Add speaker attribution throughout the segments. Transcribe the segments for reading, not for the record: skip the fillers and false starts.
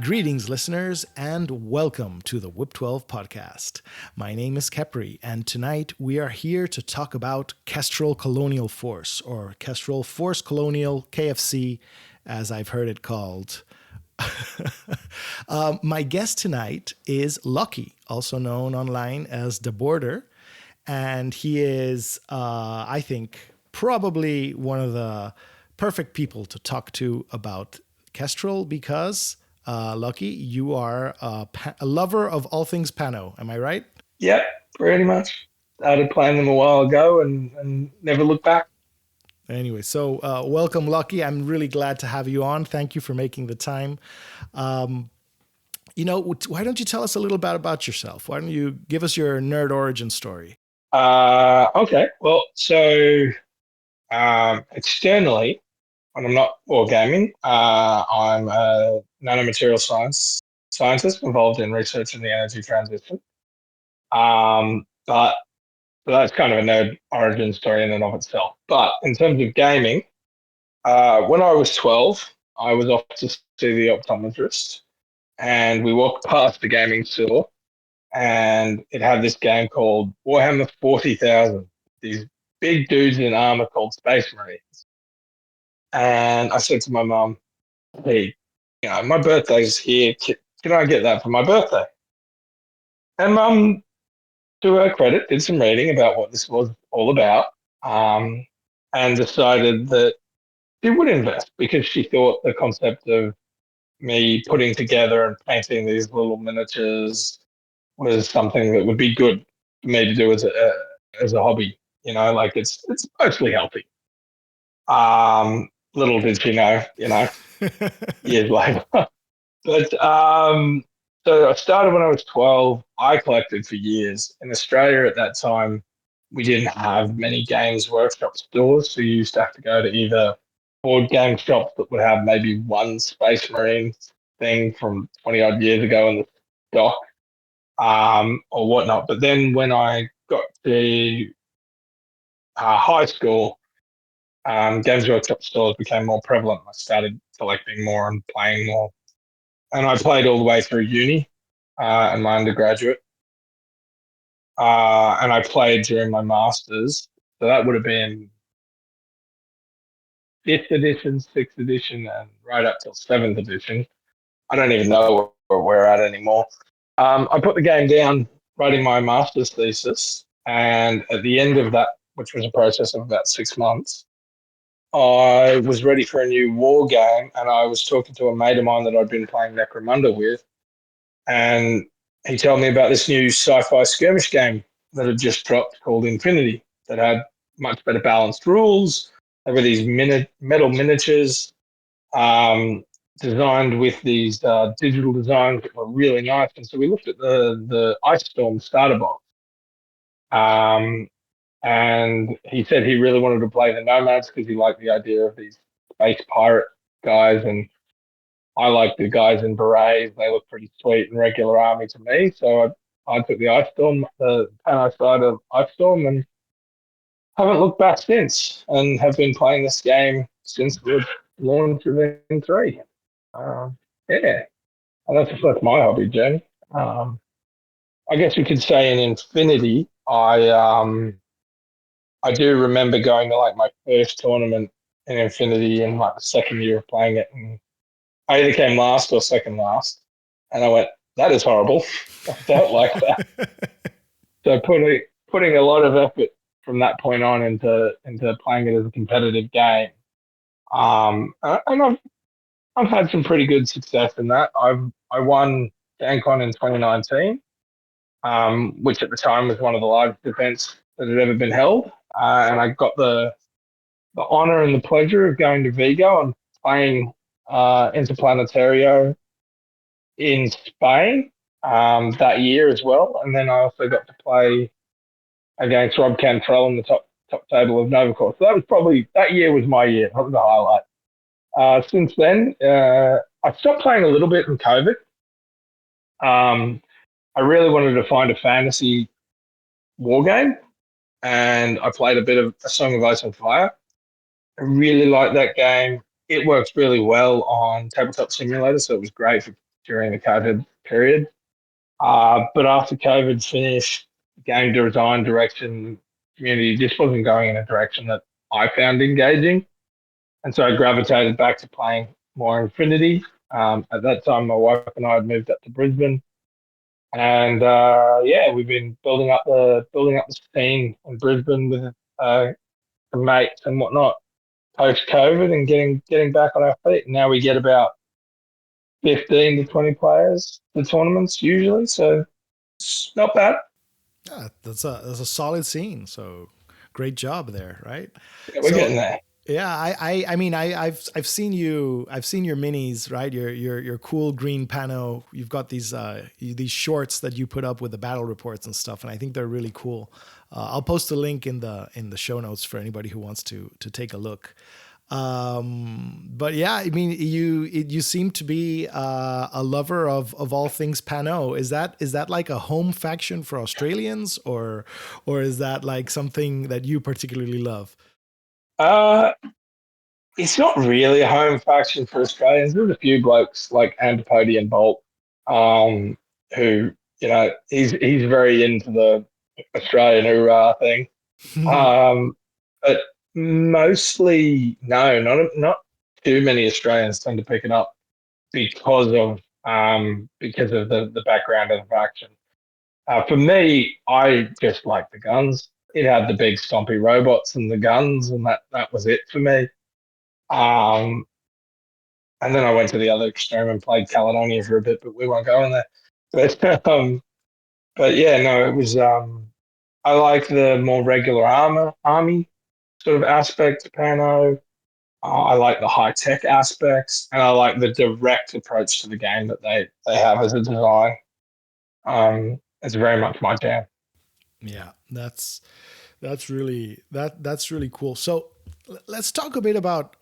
Speaker 1: Greetings, listeners, and welcome to the Whip 12 podcast. My name is Khepri, and tonight we are here to talk about Kestrel Colonial Force, or Kestrel Force Colonial KFC, as I've heard it called. My guest tonight is Lokie, also known online as Daboarder, and he is, I think, probably one of the perfect people to talk to about Kestrel because, Lokie, you are a lover of all things PanO. Am I right?
Speaker 2: Yeah, pretty much. Started playing them a while ago and never looked back.
Speaker 1: Anyway, so welcome, Lokie. I'm really glad to have you on. Thank you for making the time. Why don't you tell us a little bit about yourself? Why don't you give us your nerd origin story?
Speaker 2: Okay, well, so externally, when I'm not wargaming, I'm a nanomaterial scientist involved in research in the energy transition. But that's kind of a nerd origin story in and of itself. But in terms of gaming, when I was 12, I was off to see the optometrist, and we walked past the gaming store, and it had this game called Warhammer 40,000. These big dudes in armor called Space Marines. And I said to my mum, "Hey, my birthday's here. Can I get that for my birthday?" And mum, to her credit, did some reading about what this was all about, um, and decided that she would invest because she thought the concept of me putting together and painting these little miniatures was something that would be good for me to do as a hobby. Like it's mostly healthy. Little did she know, years later. But so I started when I was 12. I collected for years. In Australia at that time, we didn't have many games workshop stores, so you used to have to go to either board game shops that would have maybe one Space Marine thing from 20 odd years ago in the stock, or whatnot. But then when I got to high school, Games Workshop stores became more prevalent. I started collecting more and playing more. And I played all the way through uni and my undergraduate. And I played during my master's. So that would have been fifth edition, sixth edition, and right up till seventh edition. I don't even know where we're at anymore. I put the game down writing my master's thesis. And at the end of that, which was a process of about 6 months, I was ready for a new war game. And I was talking to a mate of mine that I'd been playing Necromunda with. And he told me about this new sci-fi skirmish game that had just dropped called Infinity that had much better balanced rules. There were these metal miniatures designed with these digital designs that were really nice. And so we looked at the Ice Storm starter box, um, and he said he really wanted to play the Nomads because he liked the idea of these space pirate guys, and I like the guys in berets. They look pretty sweet and regular army to me. So I took the Ice Storm, the PanO side of Ice Storm, and haven't looked back since. And have been playing this game since the launch of N3. Yeah, and that's my hobby, Jenny. Um, I guess we could say in Infinity, I do remember going to like my first tournament in Infinity in like the second year of playing it, and I either came last or second last, and I went, "That is horrible. I don't like that." So putting a lot of effort from that point on into playing it as a competitive game. And I've had some pretty good success in that. I won DanCon in 2019, which at the time was one of the largest events that had ever been held, and I got the honor and the pleasure of going to Vigo and playing Interplanetario in Spain that year as well. And then I also got to play against Rob Cantrell in the top table of Novacore. So that year was my year. That was the highlight. Since then, I stopped playing a little bit in COVID. Um, I really wanted to find a fantasy war game, and I played a bit of A Song of Ice and Fire. I really like that game. It works really well on Tabletop Simulator, so it was great for during the COVID period. But after COVID finished, game design direction, community just wasn't going in a direction that I found engaging. And so I gravitated back to playing more Infinity. At that time, my wife and I had moved up to Brisbane, and yeah, we've been building up the scene in Brisbane with some mates and whatnot post COVID, and getting back on our feet. And now we get about 15 to 20 players to tournaments usually, so it's not bad.
Speaker 1: Yeah, that's a solid scene. So great job there, right?
Speaker 2: Yeah, we're
Speaker 1: So
Speaker 2: getting there.
Speaker 1: yeah, I mean I've seen I've seen your minis, right? Your cool green pano. You've got these shorts that you put up with the battle reports and stuff, and I think they're really cool. I'll post a link in the show notes for anybody who wants to take a look. But yeah, I mean, you seem to be a lover of all things PanO. Is that like a home faction for Australians, or is that like something that you particularly love?
Speaker 2: Uh, it's not really a home faction for Australians. There's a few blokes like Antipodi and Bolt, um, who he's very into the Australian hoorah thing. But mostly no, not too many Australians tend to pick it up because of the background of the faction. For me, I just like the guns. It had the big stompy robots and the guns, and that was it for me. Um, and then I went to the other extreme and played Caledonia for a bit, but we won't go in there. But yeah, no, it was. I like the more regular army sort of aspect to PanO. I like the high tech aspects, and I like the direct approach to the game that they have as a design. It's very much my jam.
Speaker 1: Yeah, that's really cool. So let's talk a bit about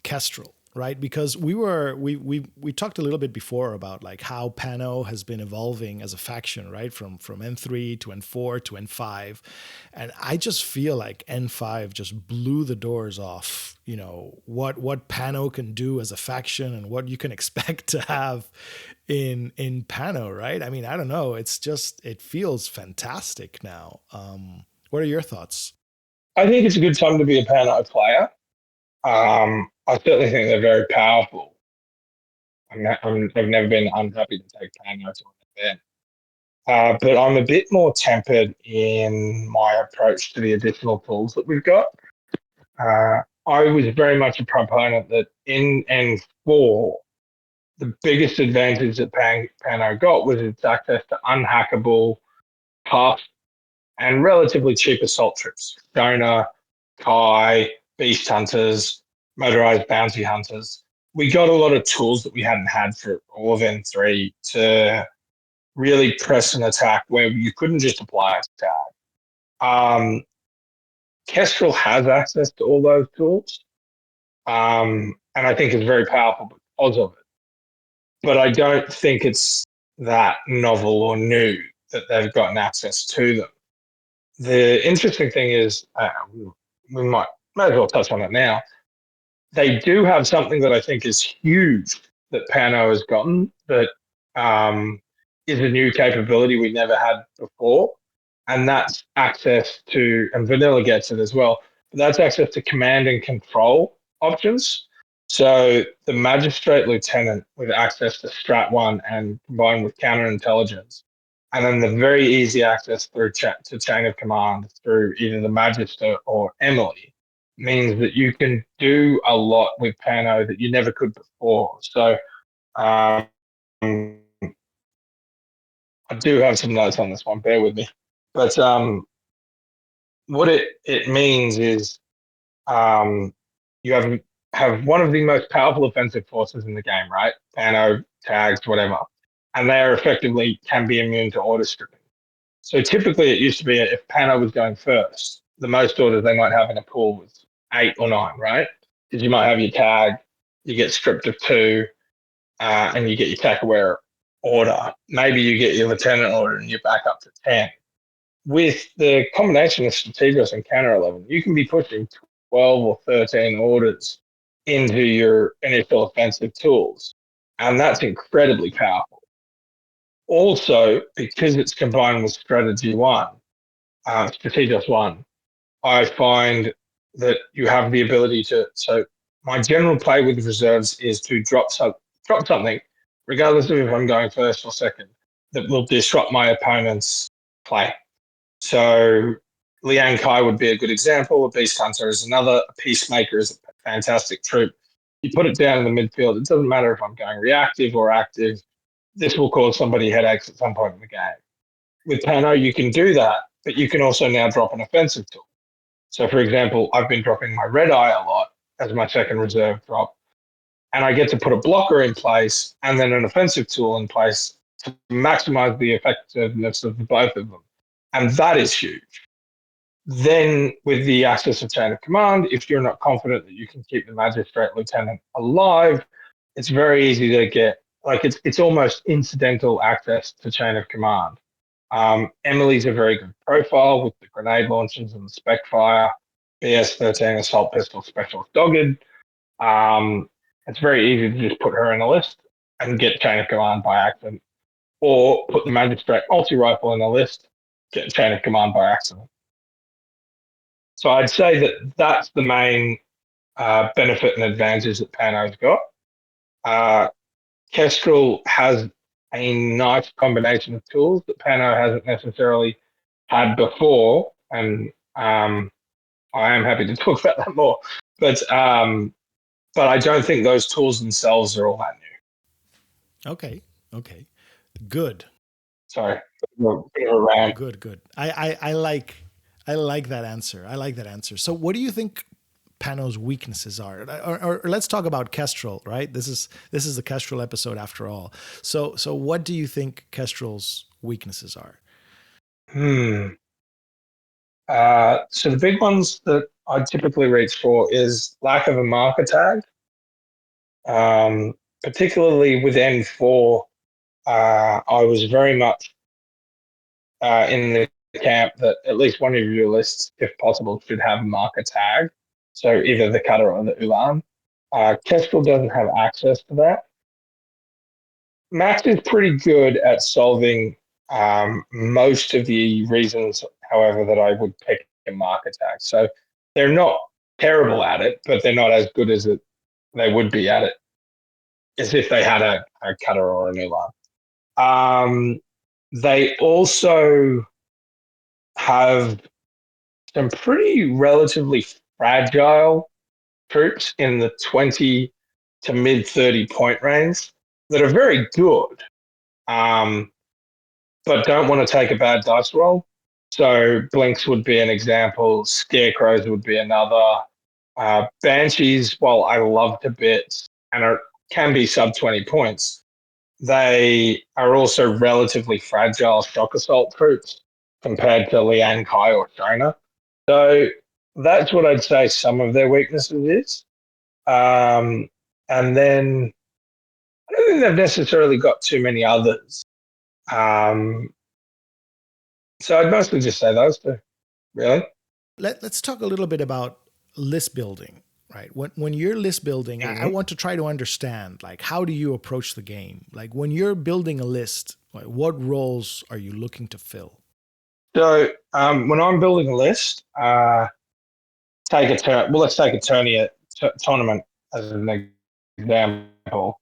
Speaker 1: Kestrel, right? Because we talked a little bit before about like how PanO has been evolving as a faction, right? From N3 to N4 to N5, and I just feel like N5 just blew the doors off. You know what PanO can do as a faction and what you can expect to have in PanO, right? I mean, I don't know. It feels fantastic now. What are your thoughts?
Speaker 2: I think it's a good time to be a PanO player. I certainly think they're very powerful. I've never been unhappy to take PanO to an event. But I'm a bit more tempered in my approach to the additional tools that we've got. I was very much a proponent that in N4, the biggest advantage that PanO got was its access to unhackable, tough, and relatively cheap assault troops. Donor, Kai, Beast Hunters, Motorized Bounty Hunters. We got a lot of tools that we hadn't had for all of N3 to really press an attack where you couldn't just apply a tag. Um, Kestrel has access to all those tools, and I think it's very powerful because of it. But I don't think it's that novel or new that they've gotten access to them. The interesting thing is, we might as well touch on it now. They do have something that I think is huge that PanO has gotten that is a new capability we never had before, and that's access to, and Vanilla gets it as well, but that's access to command and control options. So the magistrate lieutenant with access to Strat 1 and combined with counterintelligence, and then the very easy access through to chain of command through either the magister or Emily means that you can do a lot with PanO that you never could before. So um, I do have some notes on this one. Bear with me. But what it means is you have one of the most powerful offensive forces in the game, right? PanO, tags, whatever, and they are effectively can be immune to order stripping. So typically, it used to be if PanO was going first, the most orders they might have in a pool was 8 or 9, right? Because you might have your tag, you get stripped of 2, and you get your tech aware order. Maybe you get your lieutenant order and you're back up to 10. With the combination of strategist and counter 11, you can be pushing 12 or 13 orders into your initial offensive tools. And that's incredibly powerful. Also, because it's combined with strategist one, I find that you have the ability to. So my general play with reserves is to drop something, regardless of if I'm going first or second, that will disrupt my opponent's play. So Liang Kai would be a good example. A Beast Hunter is another. A Peacemaker is a fantastic troop. You put it down in the midfield. It doesn't matter if I'm going reactive or active. This will cause somebody headaches at some point in the game. With PanO, you can do that, but you can also now drop an offensive tool. So, for example, I've been dropping my Red Eye a lot as my second reserve drop, and I get to put a blocker in place and then an offensive tool in place to maximize the effectiveness of both of them. And that is huge. Then, with the access of chain of command, if you're not confident that you can keep the magistrate lieutenant alive, it's very easy to get, like, it's almost incidental access to chain of command. Emily's a very good profile with the grenade launchers and the spec fire, BS-13 assault pistol specialist dogged. It's very easy to just put her in a list and get chain of command by accident, or put the magistrate multi-rifle in a list, get chain of command by accident. So I'd say that that's the main benefit and advantage that PanO's got. Kestrel has a nice combination of tools that PanO hasn't necessarily had before, and I am happy to talk about that more. But I don't think those tools themselves are all that new.
Speaker 1: Okay. Good.
Speaker 2: Sorry, bit of a rant.
Speaker 1: Good. I like that answer. So what do you think PanO's weaknesses are? Or let's talk about Kestrel, right? This is the Kestrel episode after all. So what do you think Kestrel's weaknesses are?
Speaker 2: So the big ones that I typically reach for is lack of a marker tag. Particularly with N4, I was very much in the camp that at least one of your lists, if possible, should have a marker tag. So either the cutter or the ulan. Kestrel doesn't have access to that. Max is pretty good at solving most of the reasons, however, that I would pick a marker tag. So they're not terrible at it, but they're not as good as they would be at it as if they had a cutter or an ulan. They also have some pretty relatively fragile troops in the 20 to mid 30 point range that are very good, but don't want to take a bad dice roll. So Blinks would be an example, Scarecrows would be another. Banshees, while I love to bits and can be sub 20 points, they are also relatively fragile shock assault troops compared to Liang Kai or China. So that's what I'd say some of their weaknesses is. And then I don't think they've necessarily got too many others. So I'd mostly just say those two, really.
Speaker 1: Let's talk a little bit about list building, right? When you're list building, I want to try to understand, like, how do you approach the game? Like, when you're building a list, like, what roles are you looking to fill?
Speaker 2: So when I'm building a list, take a turn. Well, let's take a tournament as an example.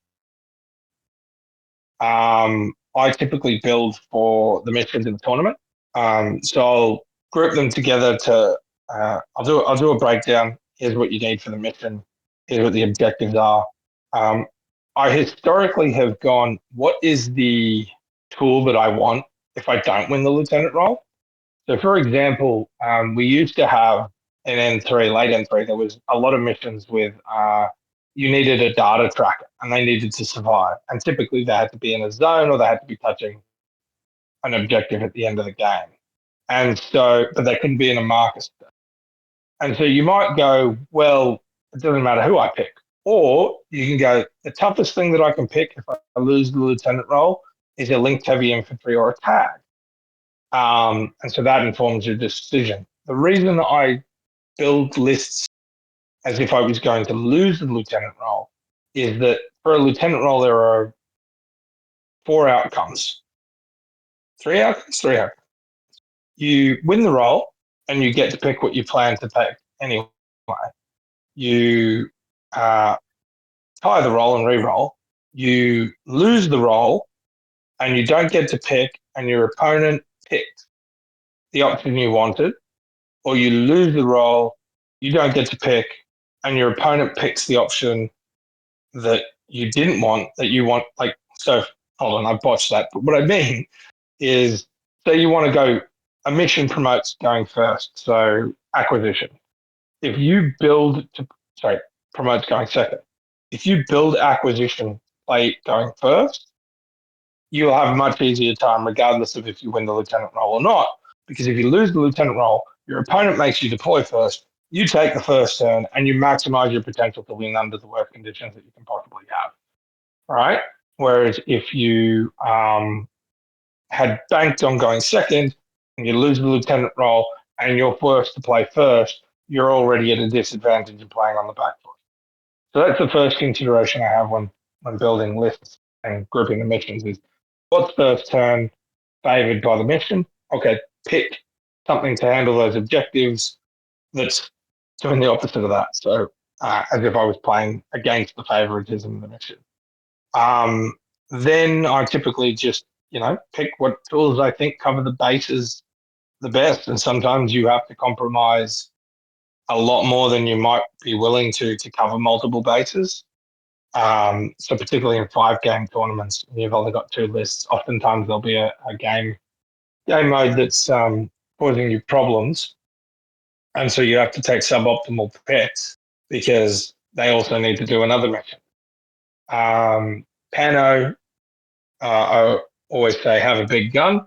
Speaker 2: I typically build for the missions in the tournament. So I'll group them together to. I'll do a breakdown. Here's what you need for the mission. Here's what the objectives are. I historically have gone, what is the tool that I want if I don't win the lieutenant role? So, for example, we used to have in N3, late N3, there was a lot of missions with you needed a data tracker and they needed to survive. And typically they had to be in a zone or they had to be touching an objective at the end of the game. And so, but they couldn't be in a marker state. And so you might go, well, it doesn't matter who I pick. Or you can go, the toughest thing that I can pick if I lose the lieutenant role is a linked heavy infantry or a tag. And so that informs your decision. The reason that I build lists as if I was going to lose the lieutenant role is that for a lieutenant role, there are 4 outcomes. 3 outcomes? 3 outcomes. You win the role and you get to pick what you plan to take anyway. You tie the role and re-roll. You lose the role and you don't get to pick, and your opponent picked the option you wanted, or you lose the role, you don't get to pick, and your opponent picks the option that you didn't want, that you want. Like, so hold on, I botched that. But what I mean is, say you want to go, a mission promotes going first, so acquisition. If you build to, sorry, promotes going second. If you build acquisition, play going first, you'll have a much easier time, regardless of if you win the lieutenant role or not. Because if you lose the lieutenant role, your opponent makes you deploy first, you take the first turn, and you maximize your potential to win under the worst conditions that you can possibly have. Right? Whereas if you had banked on going second and you lose the lieutenant role and you're forced to play first, you're already at a disadvantage in playing on the back foot. So that's the first consideration I have when building lists and grouping the missions is what's first turn favored by the mission? Okay, pick something to handle those objectives that's doing the opposite of that. So as if I was playing against the favoritism of the mission. Then I typically just, pick what tools I think cover the bases the best. And sometimes you have to compromise a lot more than you might be willing to cover multiple bases. So particularly in 5-game tournaments, you've only got 2 lists. Oftentimes there'll be a game mode that's causing you problems. And so you have to take suboptimal picks because they also need to do another mission. PanO, I always say have a big gun.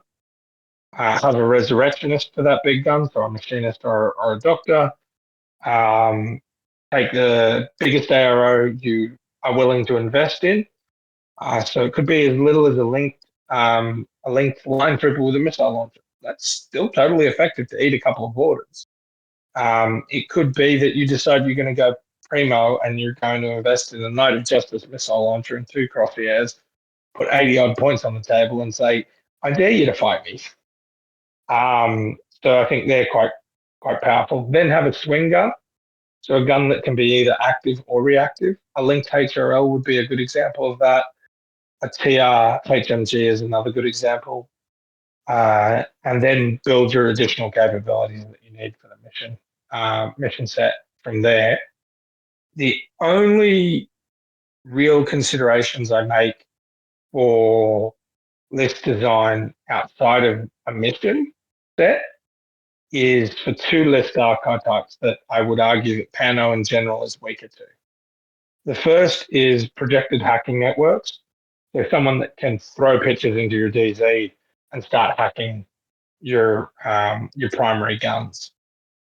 Speaker 2: Have a resurrectionist for that big gun, so a machinist or a doctor. Take the biggest ARO you are willing to invest in. So it could be as little as a linked line trooper with a missile launcher. That's still totally effective to eat a couple of borders. It could be that you decide you're going to go primo and you're going to invest in a Knight of Justice missile launcher and 2 crosshairs, put 80 odd points on the table and say, I dare you to fight me. So I think they're quite powerful. Then have a swing gun. So a gun that can be either active or reactive. A linked HRL would be a good example of that. A TR HMG is another good example. And then build your additional capabilities that you need for the mission set from there. The only real considerations I make for list design outside of a mission set is for 2 list archetypes that I would argue that PanO in general is weaker to. The first is projected hacking networks. So someone that can throw pictures into your DZ and start hacking your primary guns.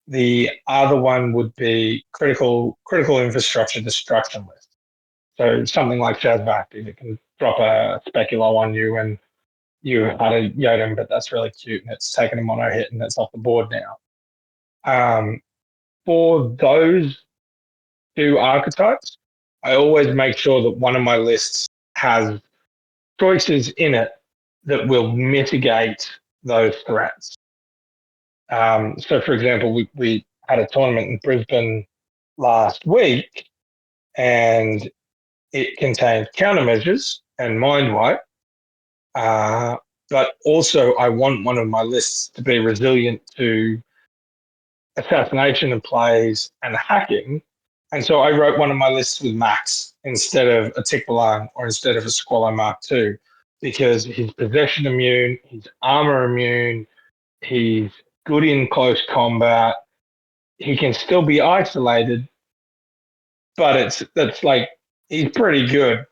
Speaker 2: The other one would be critical infrastructure destruction list. So something like Shazvac, it can drop a speculo on you and you had a Yodam, but that's really cute and it's taken a mono hit and it's off the board now. For those 2 archetypes, I always make sure that one of my lists has choices in it that will mitigate those threats. So, for example, we had a tournament in Brisbane last week, and it contained countermeasures and mind wipe. But also, I want one of my lists to be resilient to assassination of plays and hacking. And so I wrote one of my lists with Max instead of a Tikbalan or instead of a Squallow Mark II, because he's possession immune, he's armor immune, he's good in close combat. He can still be isolated, but that's like he's pretty good,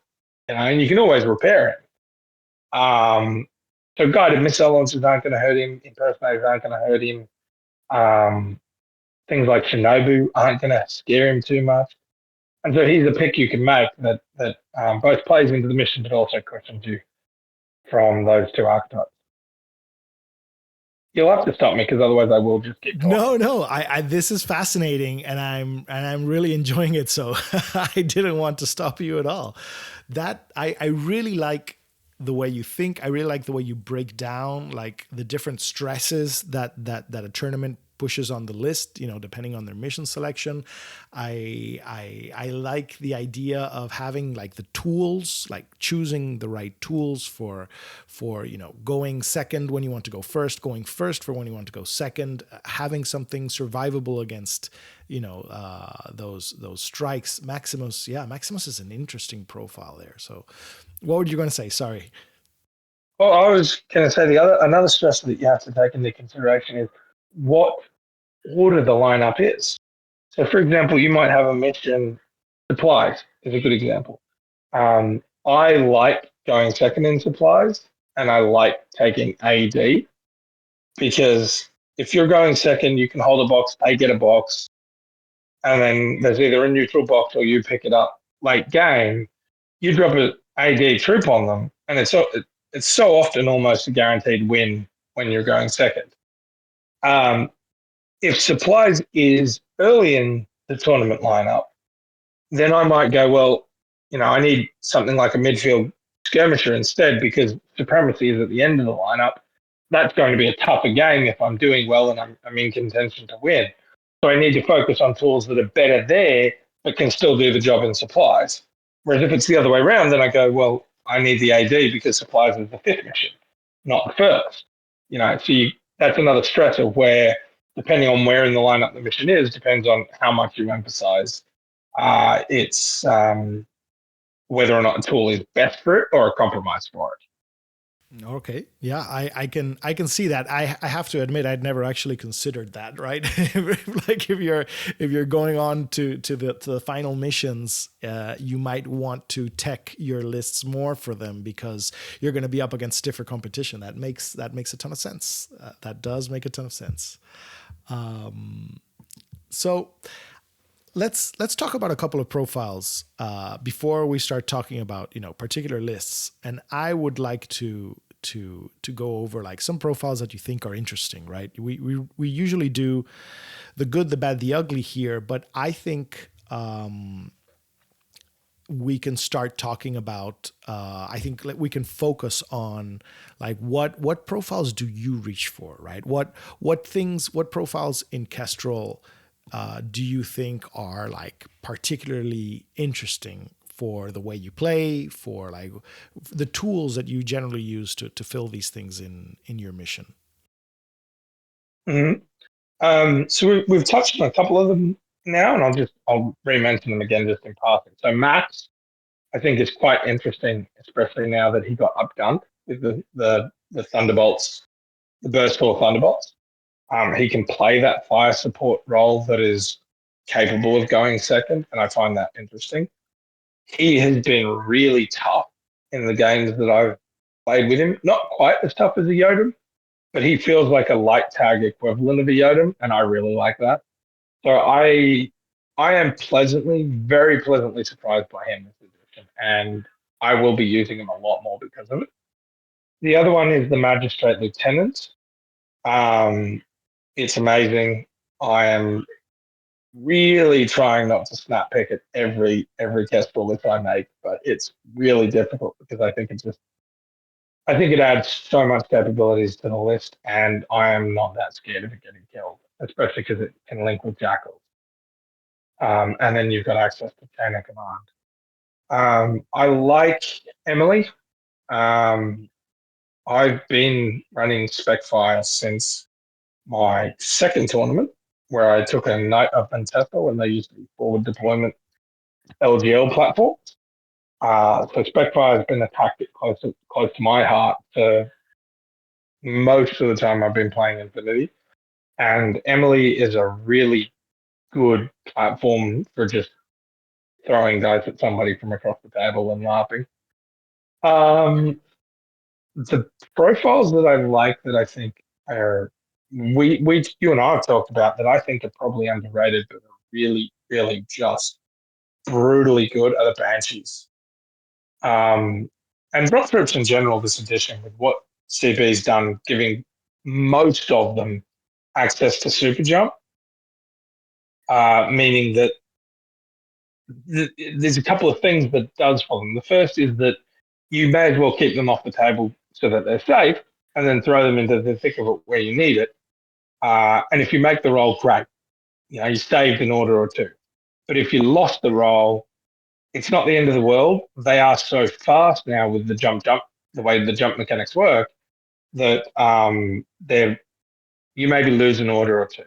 Speaker 2: and you can always repair him. So guided missile launchers aren't going to hurt him. Impersonators aren't going to hurt him. Things like Shinobu aren't going to scare him too much. And so he's a pick you can make that both plays into the mission, but also questions you from those 2 archetypes. You'll have to stop me because otherwise I will just keep talking.
Speaker 1: No, no. I this is fascinating, and I'm really enjoying it. So I didn't want to stop you at all. That I really like the way you think. I really like the way you break down like the different stresses that a tournament pushes on the list, you know, depending on their mission selection. I like the idea of having like the tools, like choosing the right tools for you know going second when you want to go first, going first for when you want to go second, having something survivable against you know those strikes. Maximus, yeah, Maximus is an interesting profile there. So, what were you going to say? Sorry.
Speaker 2: Well, I was going to say another stressor that you have to take into consideration is what order the lineup is. So, for example, you might have a mission. Supplies is a good example. I like going second in supplies, and I like taking AD because if you're going second, you can hold a box, they get a box, and then there's either a neutral box or you pick it up late game. You drop an AD troop on them, and it's so often almost a guaranteed win when you're going second. Um, if supplies is early in the tournament lineup, then I might go, well, I need something like a midfield skirmisher instead because supremacy is at the end of the lineup. That's going to be a tougher game if I'm doing well and I'm in contention to win. So I need to focus on tools that are better there, but can still do the job in supplies. Whereas if it's the other way around, then I go, well, I need the AD because supplies is the fifth mission, not the first. That's another stressor where, depending on where in the lineup the mission is, depends on how much you emphasize it's whether or not a tool is best for it or a compromise for it.
Speaker 1: Okay. Yeah, I can see that. I have to admit I'd never actually considered that, right? Like if you're going on to the final missions, you might want to tech your lists more for them because you're going to be up against stiffer competition. That makes a ton of sense. That does make a ton of sense. So let's talk about a couple of profiles before we start talking about particular lists. And I would like to go over like some profiles that you think are interesting, right? We usually do the good, the bad, the ugly here, but I think we can start talking about I think we can focus on like what profiles do you reach for, right? What profiles in Kestrel do you think are like particularly interesting for the way you play, for like the tools that you generally use to fill these things in your mission?
Speaker 2: Mm-hmm. So we've touched on a couple of them now, and I'll re-mention them again just in passing. So Max, I think, is quite interesting, especially now that he got upgunned with the Thunderbolts, the Burst Full Thunderbolts. He can play that fire support role that is capable of going second, and I find that interesting. He has been really tough in the games that I've played with him. Not quite as tough as a Yodam, but he feels like a light tag equivalent of a Yodam, and I really like that. So I am very pleasantly surprised by him this edition, and I will be using him a lot more because of it. The other one is the Magistrate Lieutenant. Um, it's amazing. I am really trying not to snap pick at every test ball list I make, but it's really difficult because I think it adds so much capabilities to the list, and I am not that scared of it getting killed, especially because it can link with Jackals. And then you've got access to chain of command. I like Emily. Um, I've been running Specfire since my second tournament, where I took a Knight of Pentesta when they used to be forward deployment LGL platform. So Specfire has been a tactic close to my heart for most of the time I've been playing Infinity. And Emily is a really good platform for just throwing dice at somebody from across the table and laughing. Um, the profiles that I like that I think are we you and I have talked about that I think are probably underrated but are really really just brutally good are the Banshees. And drop troops in general this edition with what CB's done, giving most of them access to super jump, meaning that there's a couple of things that does for them. The first is that you may as well keep them off the table so that they're safe, and then throw them into the thick of it where you need it. And if you make the roll, great. You saved an order or two. But if you lost the roll, it's not the end of the world. They are so fast now with the jump, the way the jump mechanics work, that you maybe lose an order or two.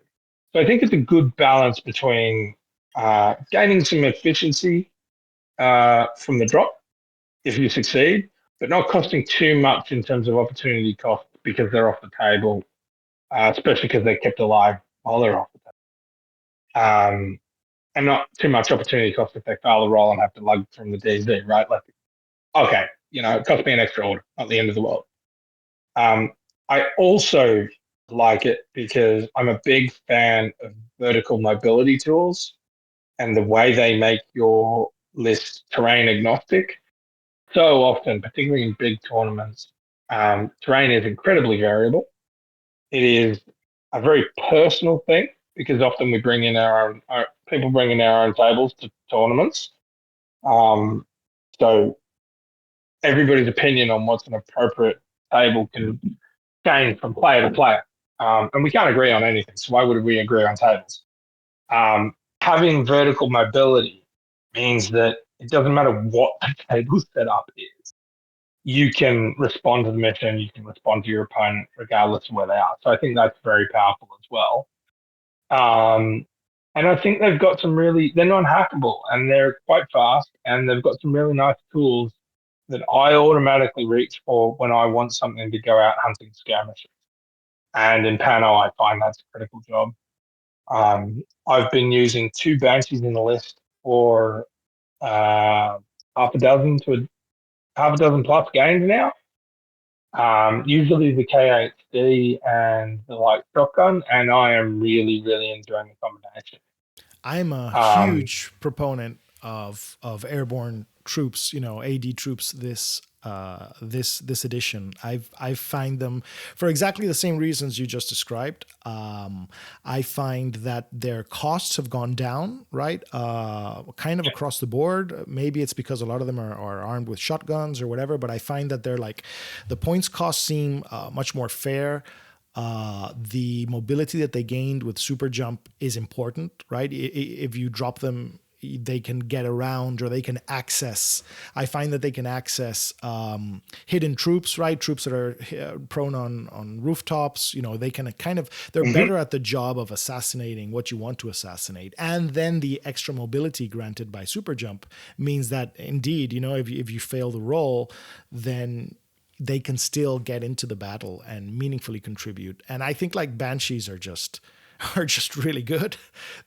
Speaker 2: So I think it's a good balance between gaining some efficiency from the drop if you succeed, but not costing too much in terms of opportunity cost because they're off the table, especially because they're kept alive while they're off the table. And not too much opportunity cost if they fail the roll and have to lug from the DZ, right? Like, okay, it cost me an extra order, not the end of the world. I also like it because I'm a big fan of vertical mobility tools and the way they make your list terrain agnostic. So often, particularly in big tournaments, terrain is incredibly variable. It is a very personal thing because often we bring in our people bring in our own tables to tournaments. So everybody's opinion on what's an appropriate table can change from player to player. And we can't agree on anything. So why would we agree on tables? Having vertical mobility means that it doesn't matter what the table setup is. You can respond to the mission, you can respond to your opponent regardless of where they are. So I think that's very powerful as well. And I think they've got they're non-hackable and they're quite fast and they've got some really nice tools that I automatically reach for when I want something to go out hunting skirmishes. And in PanO, I find that's a critical job. I've been using 2 Banshees in the list for half a dozen plus games now. Usually the K8D and the light shotgun, and I am really, really enjoying the combination.
Speaker 1: I'm a huge proponent of airborne troops, AD troops. This edition, I find them for exactly the same reasons you just described. I find that their costs have gone down, right? Kind of across the board. Maybe it's because a lot of them are armed with shotguns or whatever, but I find that they're like the points costs seem much more fair. The mobility that they gained with super jump is important, right? If you drop them, they can get around or they can access. I find that they can access hidden troops, right? Troops that are prone on rooftops. They can they're better at the job of assassinating what you want to assassinate. And then the extra mobility granted by super jump means that indeed, if you fail the roll, then they can still get into the battle and meaningfully contribute. And I think like Banshees are just really good.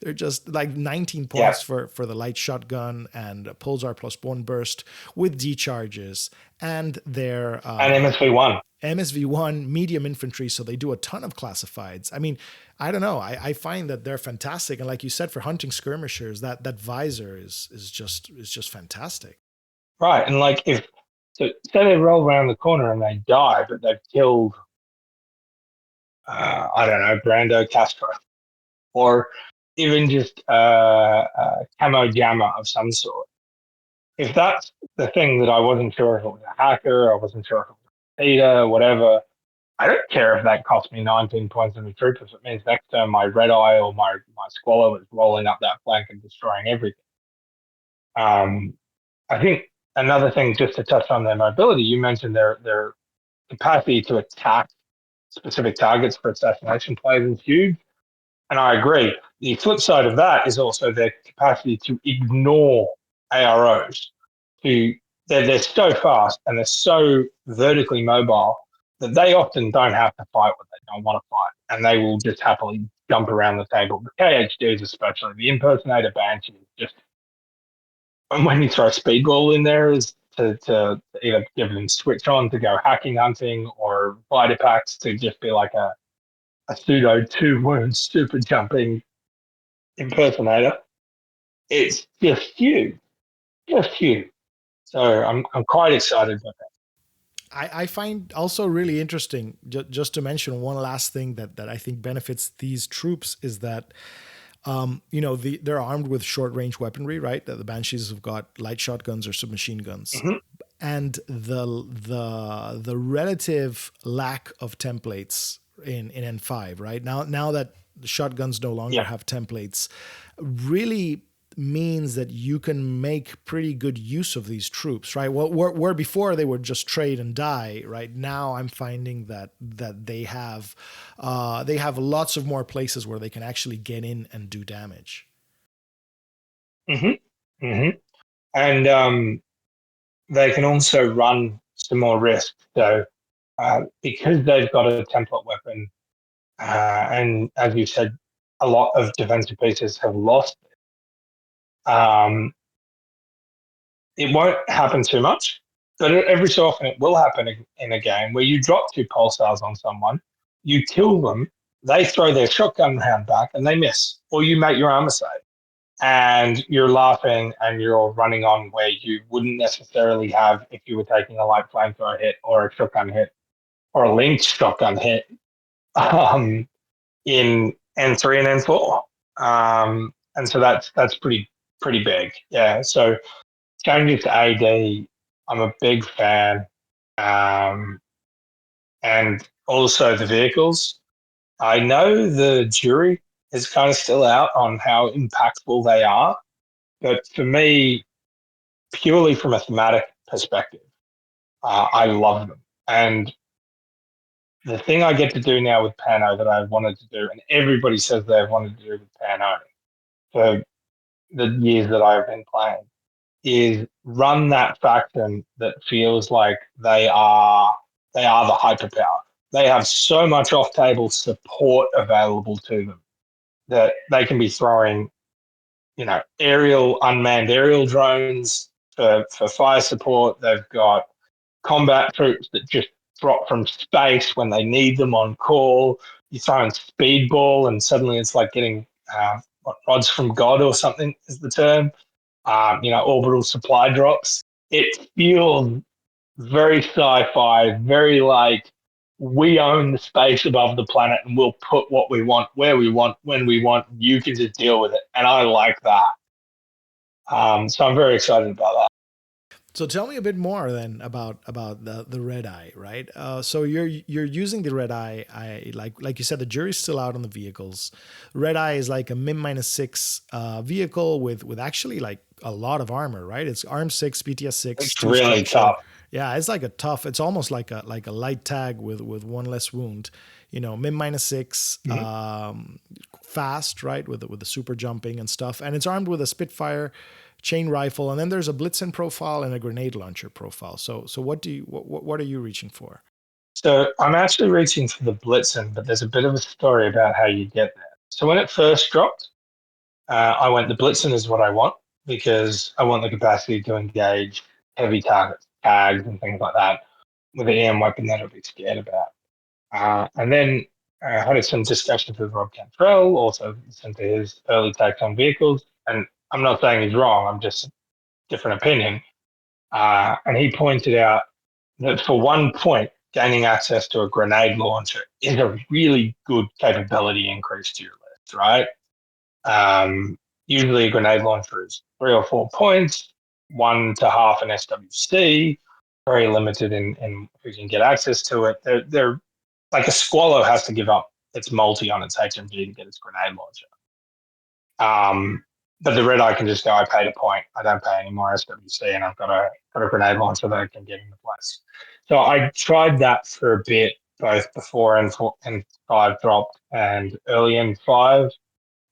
Speaker 1: They're just like 19 points for the light shotgun and Pulsar +1 burst with decharges, and their
Speaker 2: and
Speaker 1: MSV1 medium infantry, so they do a ton of classifieds. I mean, I don't know. I find that they're fantastic, and like you said, for hunting skirmishers, that visor is just fantastic.
Speaker 2: Right, and like say they roll around the corner and they die, but they've killed I don't know, Brando Castro, or even just camo jammer of some sort. If that's the thing that I wasn't sure if it was a hacker, I wasn't sure if it was a cheater, whatever, I don't care if that cost me 19 points in the troop if it means next turn my red eye or my squallow is rolling up that flank and destroying everything. I think another thing, just to touch on their mobility, you mentioned their capacity to attack specific targets for assassination plays is huge. And I agree. The flip side of that is also their capacity to ignore AROs. They're so fast and they're so vertically mobile that they often don't have to fight what they don't want to fight, and they will just happily jump around the table. The KHDs especially, the impersonator Banshee, just when you throw speedball in there is to either give them switch on to go hacking hunting or fighter packs to just be like a pseudo 2 wound super jumping impersonator. It's just huge. So I'm quite excited about that.
Speaker 1: I find also really interesting, just to mention one last thing that I think benefits these troops is that, they're armed with short range weaponry, right? The Banshees have got light shotguns or submachine guns.
Speaker 2: Mm-hmm.
Speaker 1: And the relative lack of templates in N5, right? Now that the shotguns no longer
Speaker 2: Yeah.
Speaker 1: have templates, really means that you can make pretty good use of these troops, right? Well, where before they would just trade and die, right? Now I'm finding that they have lots of more places where they can actually get in and do damage.
Speaker 2: Mm-hmm. Mm-hmm. And they can also run some more risk. So because they've got a template weapon, and as you said, a lot of defensive pieces have lost. Um, it won't happen too much, but every so often it will happen in a game where you drop two pulsars on someone, you kill them, they throw their shotgun round back and they miss, or you make your armor save. And you're laughing and you're running on where you wouldn't necessarily have if you were taking a light flamethrower hit or a shotgun hit or a linked shotgun hit um, in N3 and N4. And so that's pretty big. Yeah. So changing to AD, I'm a big fan. Um, and also the vehicles. I know the jury is kind of still out on how impactful they are, but for me, purely from a thematic perspective, I love them. And the thing I get to do now with PanO that I wanted to do, and everybody says they've wanted to do with PanO for the years that I've been playing, is run that faction that feels like they are the hyperpower. They have so much off-table support available to them that they can be throwing, unmanned aerial drones for fire support. They've got combat troops that just drop from space when they need them on call. You throw in speedball, and suddenly it's like getting rods from God or something is the term. Orbital supply drops. It feels very sci-fi, very like we own the space above the planet and we'll put what we want, where we want, when we want. You can just deal with it, and I like that. So I'm very excited about that.
Speaker 1: So tell me a bit more then about the red eye, right? So you're using the red eye. I like you said, the jury's still out on the vehicles. Red eye is like a min -6 vehicle with actually like a lot of armor, right? It's arm 6, BTS 6,
Speaker 2: It's
Speaker 1: two
Speaker 2: really
Speaker 1: structure.
Speaker 2: tough.
Speaker 1: Yeah, it's like a tough. It's almost like a light tag with one less wound. Min -6,
Speaker 2: Mm-hmm.
Speaker 1: fast, right? With the super jumping and stuff, and it's armed with a Spitfire chain rifle, and then there's a Blitzen profile and a grenade launcher profile. So what are you reaching for?
Speaker 2: So I'm actually reaching for the Blitzen, but there's a bit of a story about how you get there. So when it first dropped, I went, the Blitzen is what I want because I want the capacity to engage heavy targets, tags, and things like that with an EM weapon that I'd be scared about. And then I had some discussions with Rob Cantrell, also listened to his early takes on vehicles. And I'm not saying he's wrong, I'm just different opinion. And he pointed out that for 1 point, gaining access to a grenade launcher is a really good capability increase to your list, right? Usually a grenade launcher is 3 or 4 points, one to half an SWC, very limited in who can get access to it. They're like a Squallow has to give up its multi on its HMG to get its grenade launcher. But the red eye can just go, I paid a point, I don't pay any more SWC, and I've got a grenade launcher that I can get into place. So I tried that for a bit, both before N5 dropped and early N5,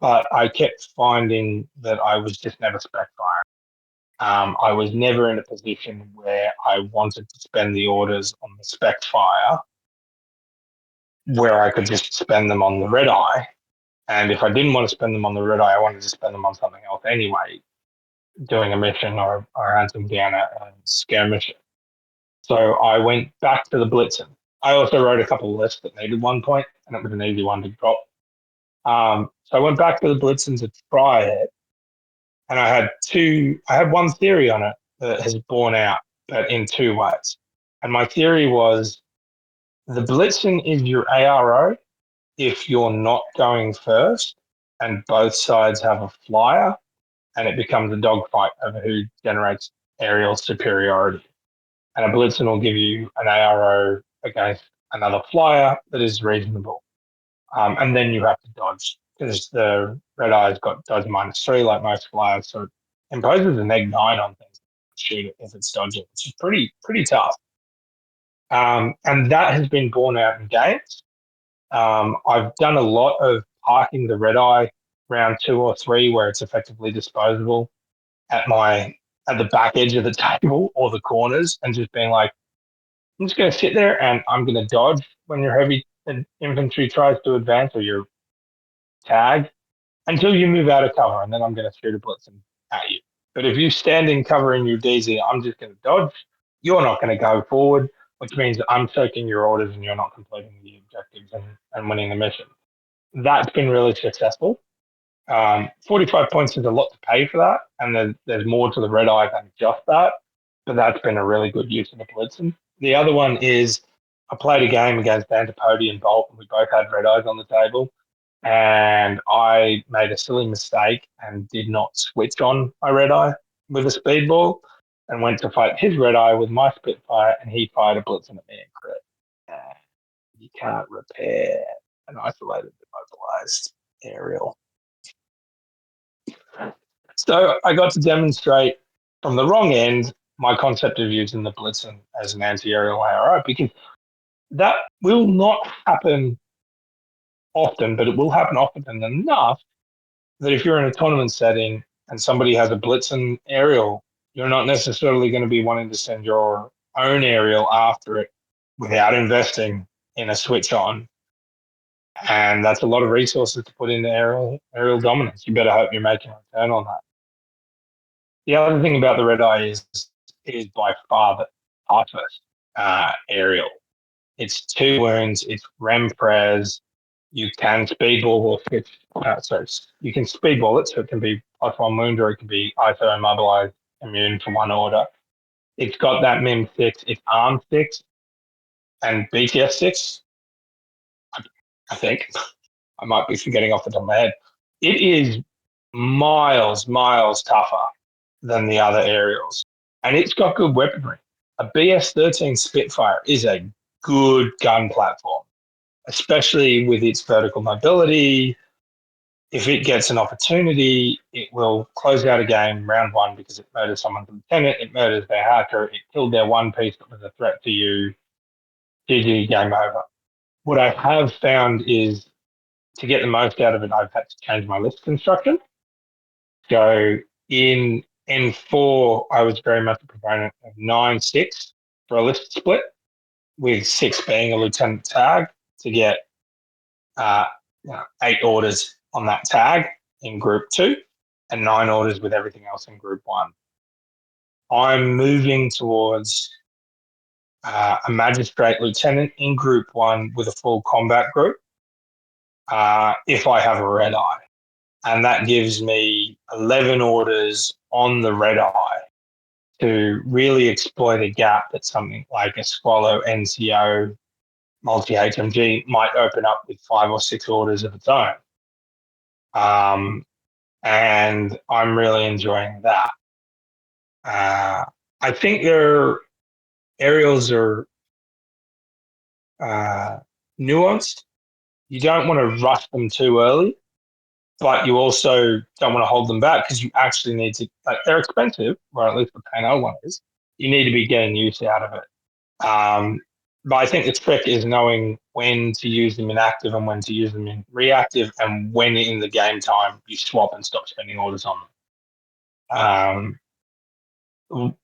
Speaker 2: but I kept finding that I was just never spec firing. I was never in a position where I wanted to spend the orders on the spec fire where I could just spend them on the red eye. And if I didn't want to spend them on the red eye, I wanted to spend them on something else anyway, doing a mission or hunting down a scare mission. So I went back to the Blitzen. I also wrote a couple of lists that needed 1 point, and it was an easy one to drop. So I went back to the Blitzen to try it, and I had one theory on it that has borne out, but in two ways. And my theory was the Blitzen is your ARO if you're not going first and both sides have a flyer, and it becomes a dogfight over who generates aerial superiority. And a Blitzen will give you an ARO against another flyer that is reasonable. And then you have to dodge because the red eye's got dodge -3 like most flyers, so it imposes a -9 on things. Shoot it if it's dodging, which is pretty tough. And that has been borne out in games. I've done a lot of parking the red eye round 2 or 3 where it's effectively disposable at the back edge of the table or the corners, and just being like, I'm just going to sit there and I'm going to dodge when your heavy infantry tries to advance or your tag until you move out of cover, and then I'm going to shoot a blitzen at you. But if you stand in cover in your DZ, I'm just going to dodge. You're not going to go forward, which means I'm soaking your orders and you're not completing the objectives and winning the mission. That's been really successful. 45 points is a lot to pay for that, and there's more to the red eye than just that, but that's been a really good use of the blitzen. The other one is I played a game against Daboarder and Bolt, and we both had red eyes on the table, and I made a silly mistake and did not switch on my red eye with a speedball and went to fight his red eye with my Spitfire, and he fired a blitzen at me and crit. You can't repair an isolated immobilized aerial. So I got to demonstrate from the wrong end my concept of using the Blitzen as an anti-aerial ARO, because that will not happen often, but it will happen often enough that if you're in a tournament setting and somebody has a Blitzen aerial, you're not necessarily going to be wanting to send your own aerial after it without investing in a switch on. And that's a lot of resources to put into aerial dominance. You better hope you're making a return on that. The other thing about the red eye is it is by far the toughest aerial. It's 2 wounds, it's Rempres. You can speedball or switch. You can speedball it, so it can be +1 wound or it can be ISO immobilized, immune for 1 order. It's got that MIM 6, it's arm 6 and BTS 6. I think I might be forgetting off the top of my head. It is miles tougher than the other aerials. And it's got good weaponry. A BS-13 Spitfire is a good gun platform, especially with its vertical mobility. If it gets an opportunity, it will close out a game round 1 because it murders someone's lieutenant, it murders their hacker, it killed their one piece that was a threat to you. GG, game over. What I have found is to get the most out of it, I've had to change my list construction. So in N4, I was very much a proponent of 9-6 for a list split, with 6 being a lieutenant tag to get 8 orders on that tag in group 2 and 9 orders with everything else in group 1. I'm moving towards a magistrate lieutenant in group 1 with a full combat group if I have a red eye. And that gives me 11 orders on the red eye to really exploit a gap that something like a Swallow NCO multi-HMG might open up with 5 or 6 orders of its own. And I'm really enjoying that. I think their aerials are nuanced. You don't want to rush them too early, but you also don't want to hold them back because you actually need to, like, they're expensive, or at least the PanO one is. You need to be getting use out of it. But I think the trick is knowing when to use them in active and when to use them in reactive, and when in the game time you swap and stop spending orders on them.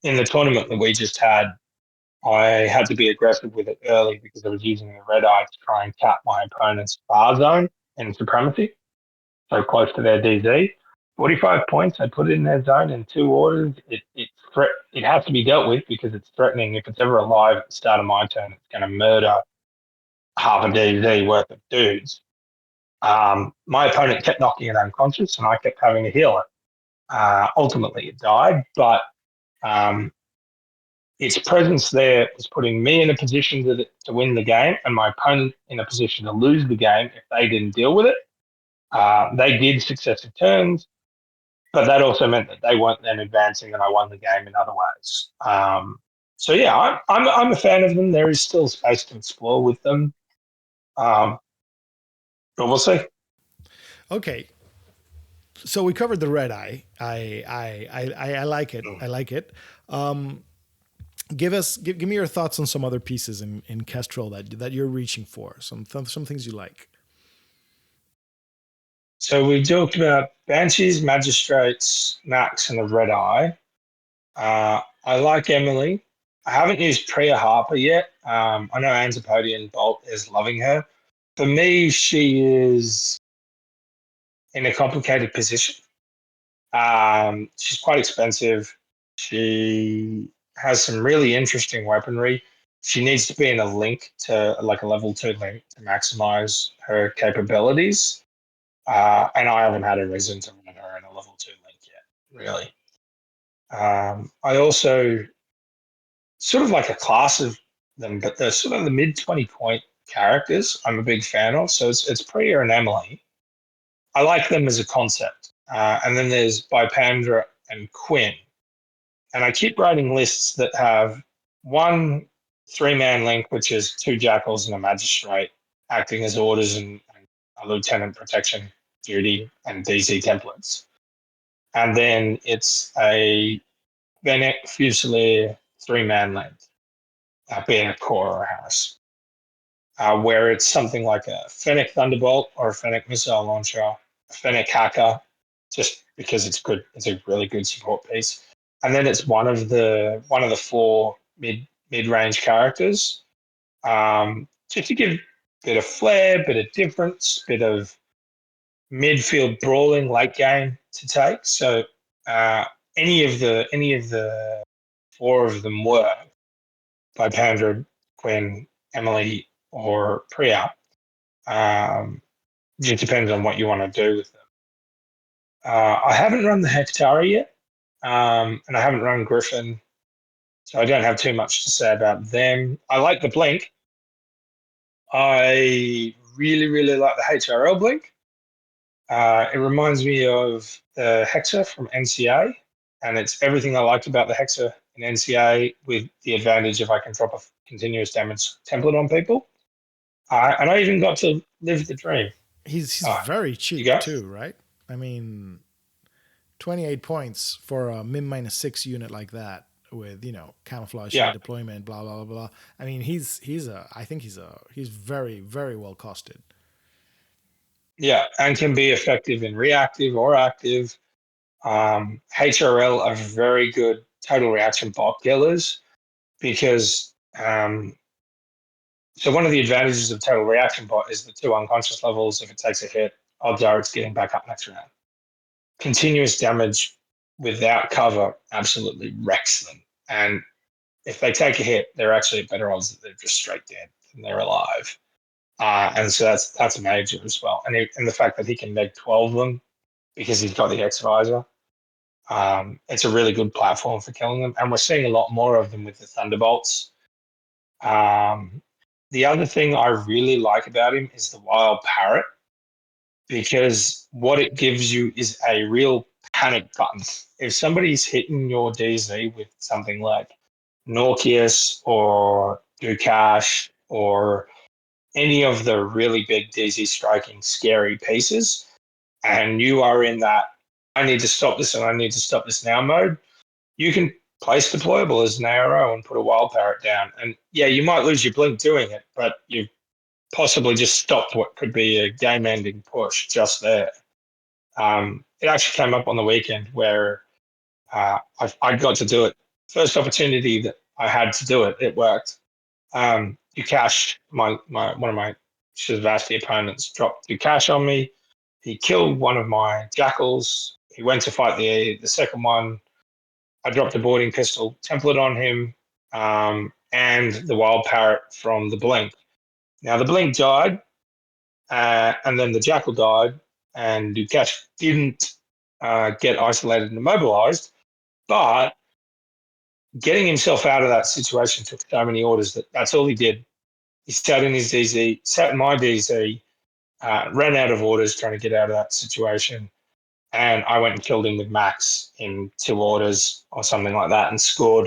Speaker 2: In the tournament that we just had, I had to be aggressive with it early because I was using the red eye to try and cap my opponent's bar zone in supremacy, so close to their DZ. 45 points, I put it in their zone in 2 orders. It has to be dealt with because it's threatening. If it's ever alive at the start of my turn, it's going to murder half a DZ worth of dudes. My opponent kept knocking it unconscious, and I kept having to heal it. Ultimately, it died, but its presence there was putting me in a position to win the game and my opponent in a position to lose the game if they didn't deal with it. They did successive turns, but that also meant that they weren't then advancing and I won the game in other ways. So yeah, I'm a fan of them. There is still space to explore with them, um, but we'll see.
Speaker 1: Okay, so we covered the red eye. I like it. I like it. Um, give me your thoughts on some other pieces in Kestrel that you're reaching for. Some things you like.
Speaker 2: So we talked about Banshees, Magistrates, Max, and the Red Eye. I like Emily. I haven't used Priya Harper yet. I know Antipodean Bolt is loving her. For me, she is in a complicated position. She's quite expensive. She has some really interesting weaponry. She needs to be in a link to like a level 2 link to maximize her capabilities. And I haven't had a reason to run her in a level 2 link yet, really. I also sort of like a class of them, but they're sort of the mid 20 point characters I'm a big fan of. So it's Priya and Emily. I like them as a concept. And then there's Bipandra and Quinn. And I keep writing lists that have one 3-man link, which is 2 jackals and a magistrate acting as orders and a lieutenant protection duty and DZ templates. And then it's a Fennec Fusilier 3-man link, being a core or a house, where it's something like a Fennec Thunderbolt or a Fennec missile launcher, a Fennec hacker, just because it's good. It's a really good support piece. And then it's one of the 4 mid range characters, just to give a bit of flair, bit of difference, bit of midfield brawling late game to take. So uh, any of the 4 of them work by Pandra, Quinn, Emily, or Priya. Um, just depends on what you want to do with them. I haven't run the Hectari yet, and I haven't run Griffin, so I don't have too much to say about them. I like the Blink. I really, really like the HRL Blink. It reminds me of the Hexa from NCA, and it's everything I liked about the Hexa in NCA with the advantage if I can drop a continuous damage template on people. And I even got to live the dream.
Speaker 1: He's
Speaker 2: Oh,
Speaker 1: very
Speaker 2: you
Speaker 1: cheap
Speaker 2: go?
Speaker 1: too, right? I mean, 28 points for a min -6 unit like that with camouflage,
Speaker 2: Yeah,
Speaker 1: shade deployment, blah blah blah blah. I mean, he's very very well costed.
Speaker 2: yeah, and can be effective in reactive or active. HRL are very good total reaction bot killers because so one of the advantages of total reaction bot is the 2 unconscious levels. If it takes a hit, odds are it's getting back up next round. Continuous damage without cover absolutely wrecks them. And if they take a hit, they're actually at better odds that they're just straight dead and they're alive. And so that's major as well. And the fact that he can neg 12 them because he's got the X visor, it's a really good platform for killing them. And we're seeing a lot more of them with the Thunderbolts. Um, the other thing I really like about him is the Wild Parrot, because what it gives you is a real panic button. If somebody's hitting your DZ with something like Norkius or Dukash or any of the really big DZ striking scary pieces, and you are in that I need to stop this and I need to stop this now mode, you can place deployable as an ARO and put a wild parrot down. And yeah, you might lose your blink doing it, but you've possibly just stopped what could be a game ending push just there. It actually came up on the weekend where I got to do it. First opportunity that I had to do it, it worked. Dukash, my one of my Shazvasti opponents, dropped Dukash on me. He killed one of my jackals. He went to fight the second one. I dropped a boarding pistol template on him, and the wild parrot from the blink. Now the blink died, and then the jackal died, and Dukash didn't get isolated and immobilized, but getting himself out of that situation took so many orders that's all he did. He sat in his DZ, sat in my DZ, ran out of orders trying to get out of that situation. And I went and killed him with Max in 2 orders or something like that, and scored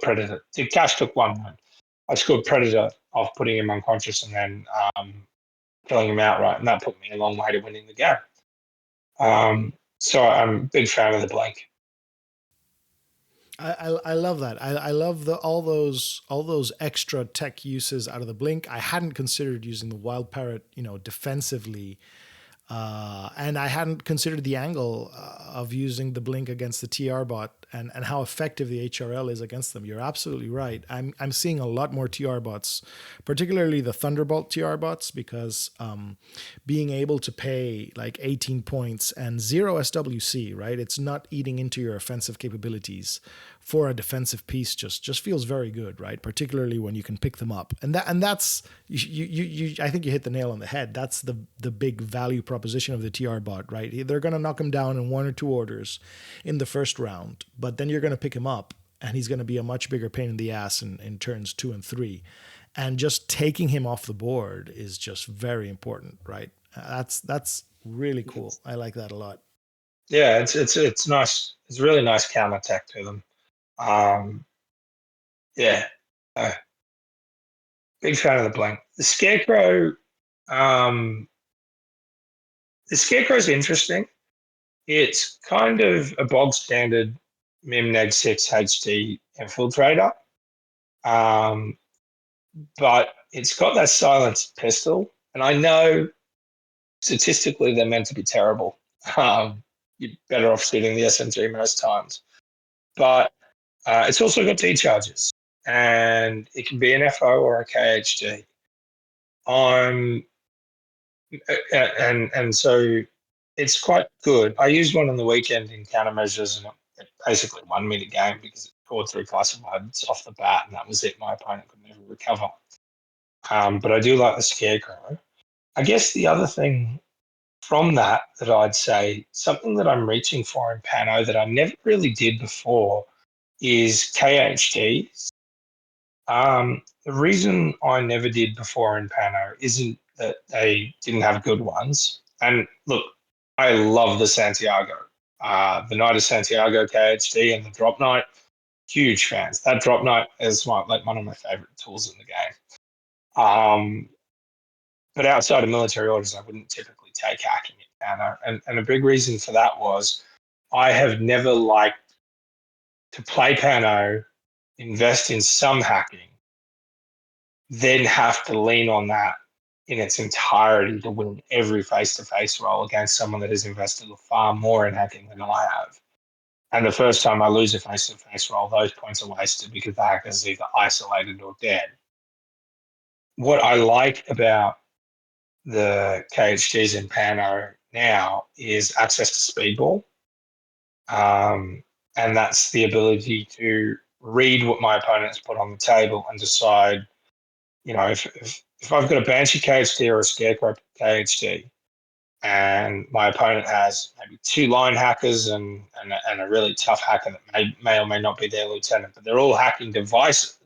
Speaker 2: Predator. The Cash took 1 point. I scored Predator off putting him unconscious and then killing him outright, and that put me a long way to winning the game. So I'm a big fan of the blank.
Speaker 1: I love that. I love all those extra tech uses out of the blink. I hadn't considered using the wild parrot, defensively, and I hadn't considered the angle of using the blink against the TR bot and how effective the HRL is against them. You're absolutely right. I'm seeing a lot more TR bots, particularly the Thunderbolt TR bots, because being able to pay like 18 points and 0 SWC, right? It's not eating into your offensive capabilities for a defensive piece just feels very good, right? Particularly when you can pick them up, and that's you I think you hit the nail on the head. That's the big value proposition of the TR bot, right? They're going to knock him down in 1 or 2 orders in the first round, but then you're going to pick him up, and he's going to be a much bigger pain in the ass in turns 2 and 3, and just taking him off the board is just very important, right? That's really cool. I like that a lot.
Speaker 2: Yeah, it's nice. It's a really nice counter attack to them. Yeah, uh, big fan of the blank. The Scarecrow. The Scarecrow's interesting. It's kind of a bog standard Mim Neg 6 HD infiltrator, but it's got that silenced pistol, and I know statistically they're meant to be terrible. You're better off shooting the SMG most times, but it's also got D charges, and it can be an FO or a KHD. I'm and so it's quite good. I used one on the weekend in countermeasures, and it basically won me the game because it scored 3 classifieds off the bat, and that was it. My opponent could never recover. But I do like the Scarecrow. I guess the other thing from that I'd say, something that I'm reaching for in PanO that I never really did before is KHDs. The reason I never did before in PanO isn't that they didn't have good ones. And look, I love the Santiago. The Knight of Santiago KHD and the Drop Knight, huge fans. That Drop Knight is one of my favorite tools in the game. But outside of military orders, I wouldn't typically take hacking in PanO. And a big reason for that was I have never liked to play PanO, invest in some hacking, then have to lean on that in its entirety to win every face-to-face roll against someone that has invested far more in hacking than I have. And the first time I lose a face-to-face roll, those points are wasted because the hacker is either isolated or dead. What I like about the KHGs in PanO now is access to speedball. And that's the ability to read what my opponent's put on the table and decide, if I've got a Banshee KHD or a Scarecrow KHD, and my opponent has maybe 2 line hackers and a really tough hacker that may or may not be their lieutenant, but they're all hacking devices,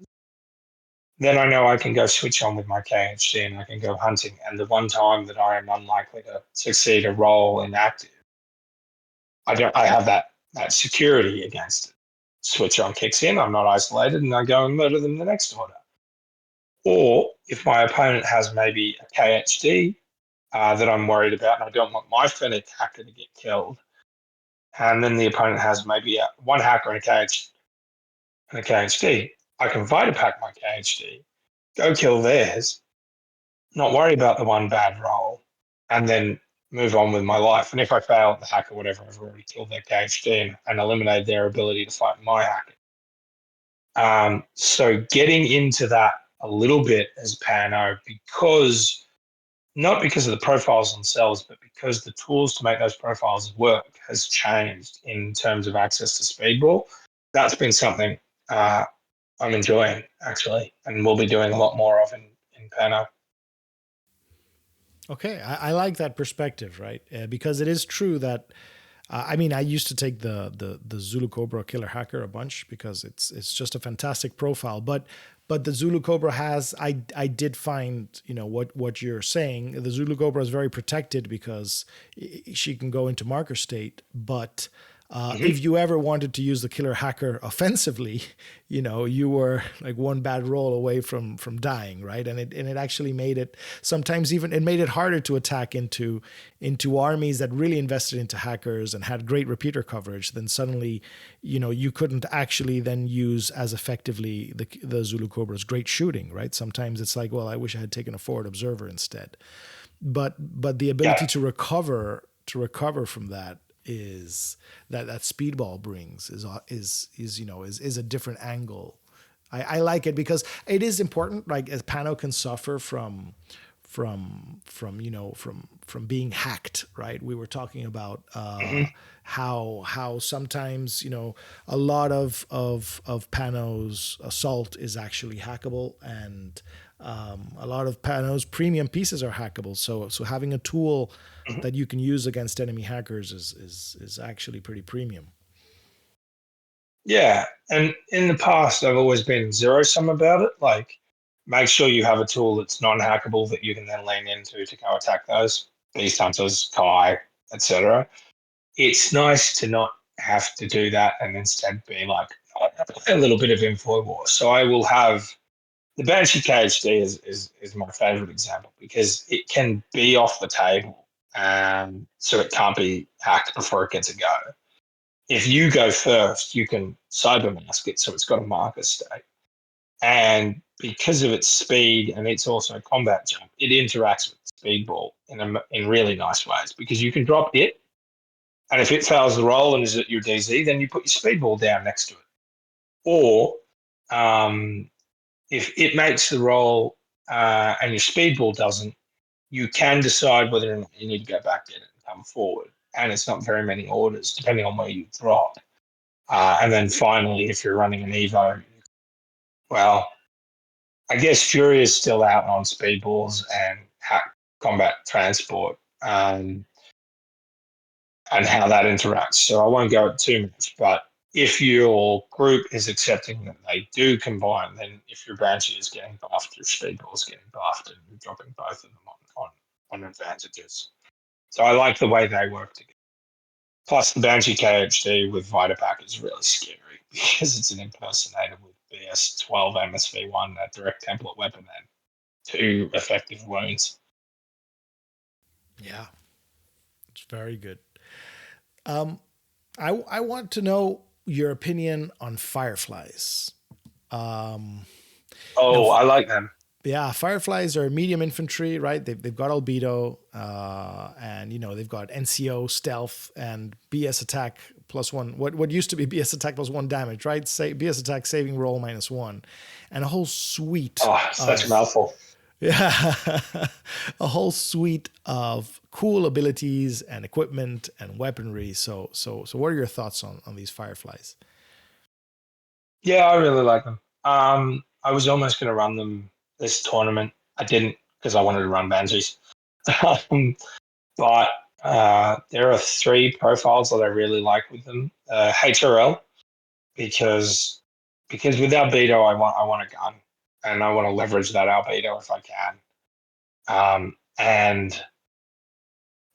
Speaker 2: then I know I can go switch on with my KHD and I can go hunting. And the one time that I am unlikely to succeed a roll in active, I have that security against it. Switch on kicks in, I'm not isolated, and I go and murder them the next order. Or if my opponent has maybe a KHD that I'm worried about, and I don't want my Fennec hacker to get killed, and then the opponent has maybe one hacker and a KHD, I can Vita pack my KHD, go kill theirs, not worry about the one bad roll, and then move on with my life. And if I fail at the hack or whatever, I've already killed their KHD and eliminated their ability to fight my hacker. So getting into that a little bit as PanO, not because of the profiles themselves, but because the tools to make those profiles work has changed in terms of access to speedball. That's been something I'm enjoying, actually, and we'll be doing a lot more of in PanO.
Speaker 1: Okay, I like that perspective, right? Because it is true that I mean, I used to take the Zulu Cobra Killer Hacker a bunch because it's just a fantastic profile. But the Zulu Cobra has I did find, what you're saying. The Zulu Cobra is very protected because she can go into marker state, but
Speaker 2: Mhm.
Speaker 1: if you ever wanted to use the Killer Hacker offensively, you were like one bad roll away from dying, right? And it actually made it sometimes even it made it harder to attack into armies that really invested into hackers and had great repeater coverage. Then suddenly, you couldn't actually then use as effectively the Zulu Cobra's great shooting, right? Sometimes it's like, well, I wish I had taken a forward observer instead. But the
Speaker 2: Yeah.
Speaker 1: ability to recover from that is that speedball brings is a different angle. I like it because it is important. Like, as PanO can suffer from being hacked, right? We were talking about
Speaker 2: Mhm.
Speaker 1: how sometimes a lot of PanO's assault is actually hackable, and a lot of PanO's premium pieces are hackable. So having a tool
Speaker 2: Mhm.
Speaker 1: that you can use against enemy hackers is actually pretty premium.
Speaker 2: Yeah. And in the past, I've always been zero sum about it. Like, make sure you have a tool that's non-hackable that you can then lean into to go attack those beast hunters, Kai, etc. It's nice to not have to do that and instead be like a little bit of info war. So I will have the Banshee KHD is my favorite example because it can be off the table, so it can't be hacked before it gets a go. If you go first, you can cyber mask it, so it's got a marker state. And because of its speed and it's also combat jump, it interacts with speedball in really nice ways because you can drop it, and if it fails the roll and is at your DZ, then you put your speedball down next to it. Or um, if it makes the roll and your speedball doesn't, you can decide whether or not you need to go back in and come forward. And it's not very many orders, depending on where you drop. And then finally, if you're running an Evo, well, I guess Fury is still out on speedballs and combat transport, and how that interacts. So I won't go into too much, but if your group is accepting that they do combine, then if your Banshee is getting buffed, your Speedball is getting buffed, and you're dropping both of them on advantages. So I like the way they work together. Plus, the Banshee KHD with Vitapack is really scary because it's an impersonator with BS 12 MSV1, that direct template weapon, and 2 effective wounds.
Speaker 1: Yeah, it's very good. I want to know your opinion on fireflies. You know,
Speaker 2: Oh, I like them.
Speaker 1: yeah, fireflies are medium infantry, right? They've got albedo, and they've got NCO stealth and BS attack +1. What used to be BS attack +1 damage, right? Say BS attack saving roll -1, and a whole suite
Speaker 2: Oh, such a
Speaker 1: of
Speaker 2: mouthful.
Speaker 1: yeah, a whole suite of cool abilities and equipment and weaponry. So what are your thoughts on these fireflies?
Speaker 2: Yeah, I really like them. I was almost going to run them this tournament. I didn't because I wanted to run Banshees. um, but there are 3 profiles that I really like with them. HRL because with albedo I want a gun and I want to leverage that albedo if I can. And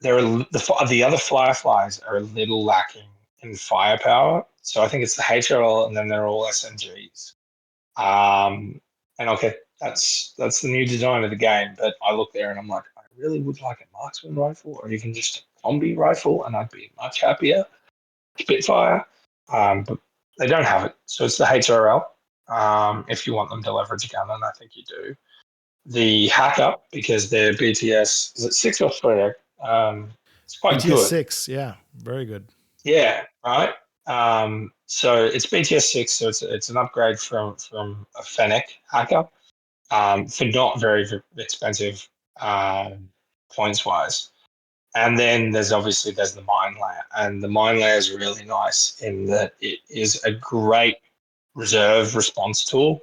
Speaker 2: the other fireflies are a little lacking in firepower, so I think it's the HRL and then they're all SMGs. Um, and okay, that's the new design of the game. But I look there and I'm like, I really would like a marksman rifle or even just a combi rifle, and I'd be much happier. Spitfire, but they don't have it, so it's the HRL. If you want them to leverage a gun, and I think you do. The hacker because their BTS is it 6 or 3? It's quite
Speaker 1: BTS
Speaker 2: good.
Speaker 1: 6, yeah, very good.
Speaker 2: Yeah, right. So it's BTS 6, so it's an upgrade from a Fennec hacker, for not very expensive, points wise. And then there's the mine layer, and the mine layer is really nice in that it is a great reserve response tool.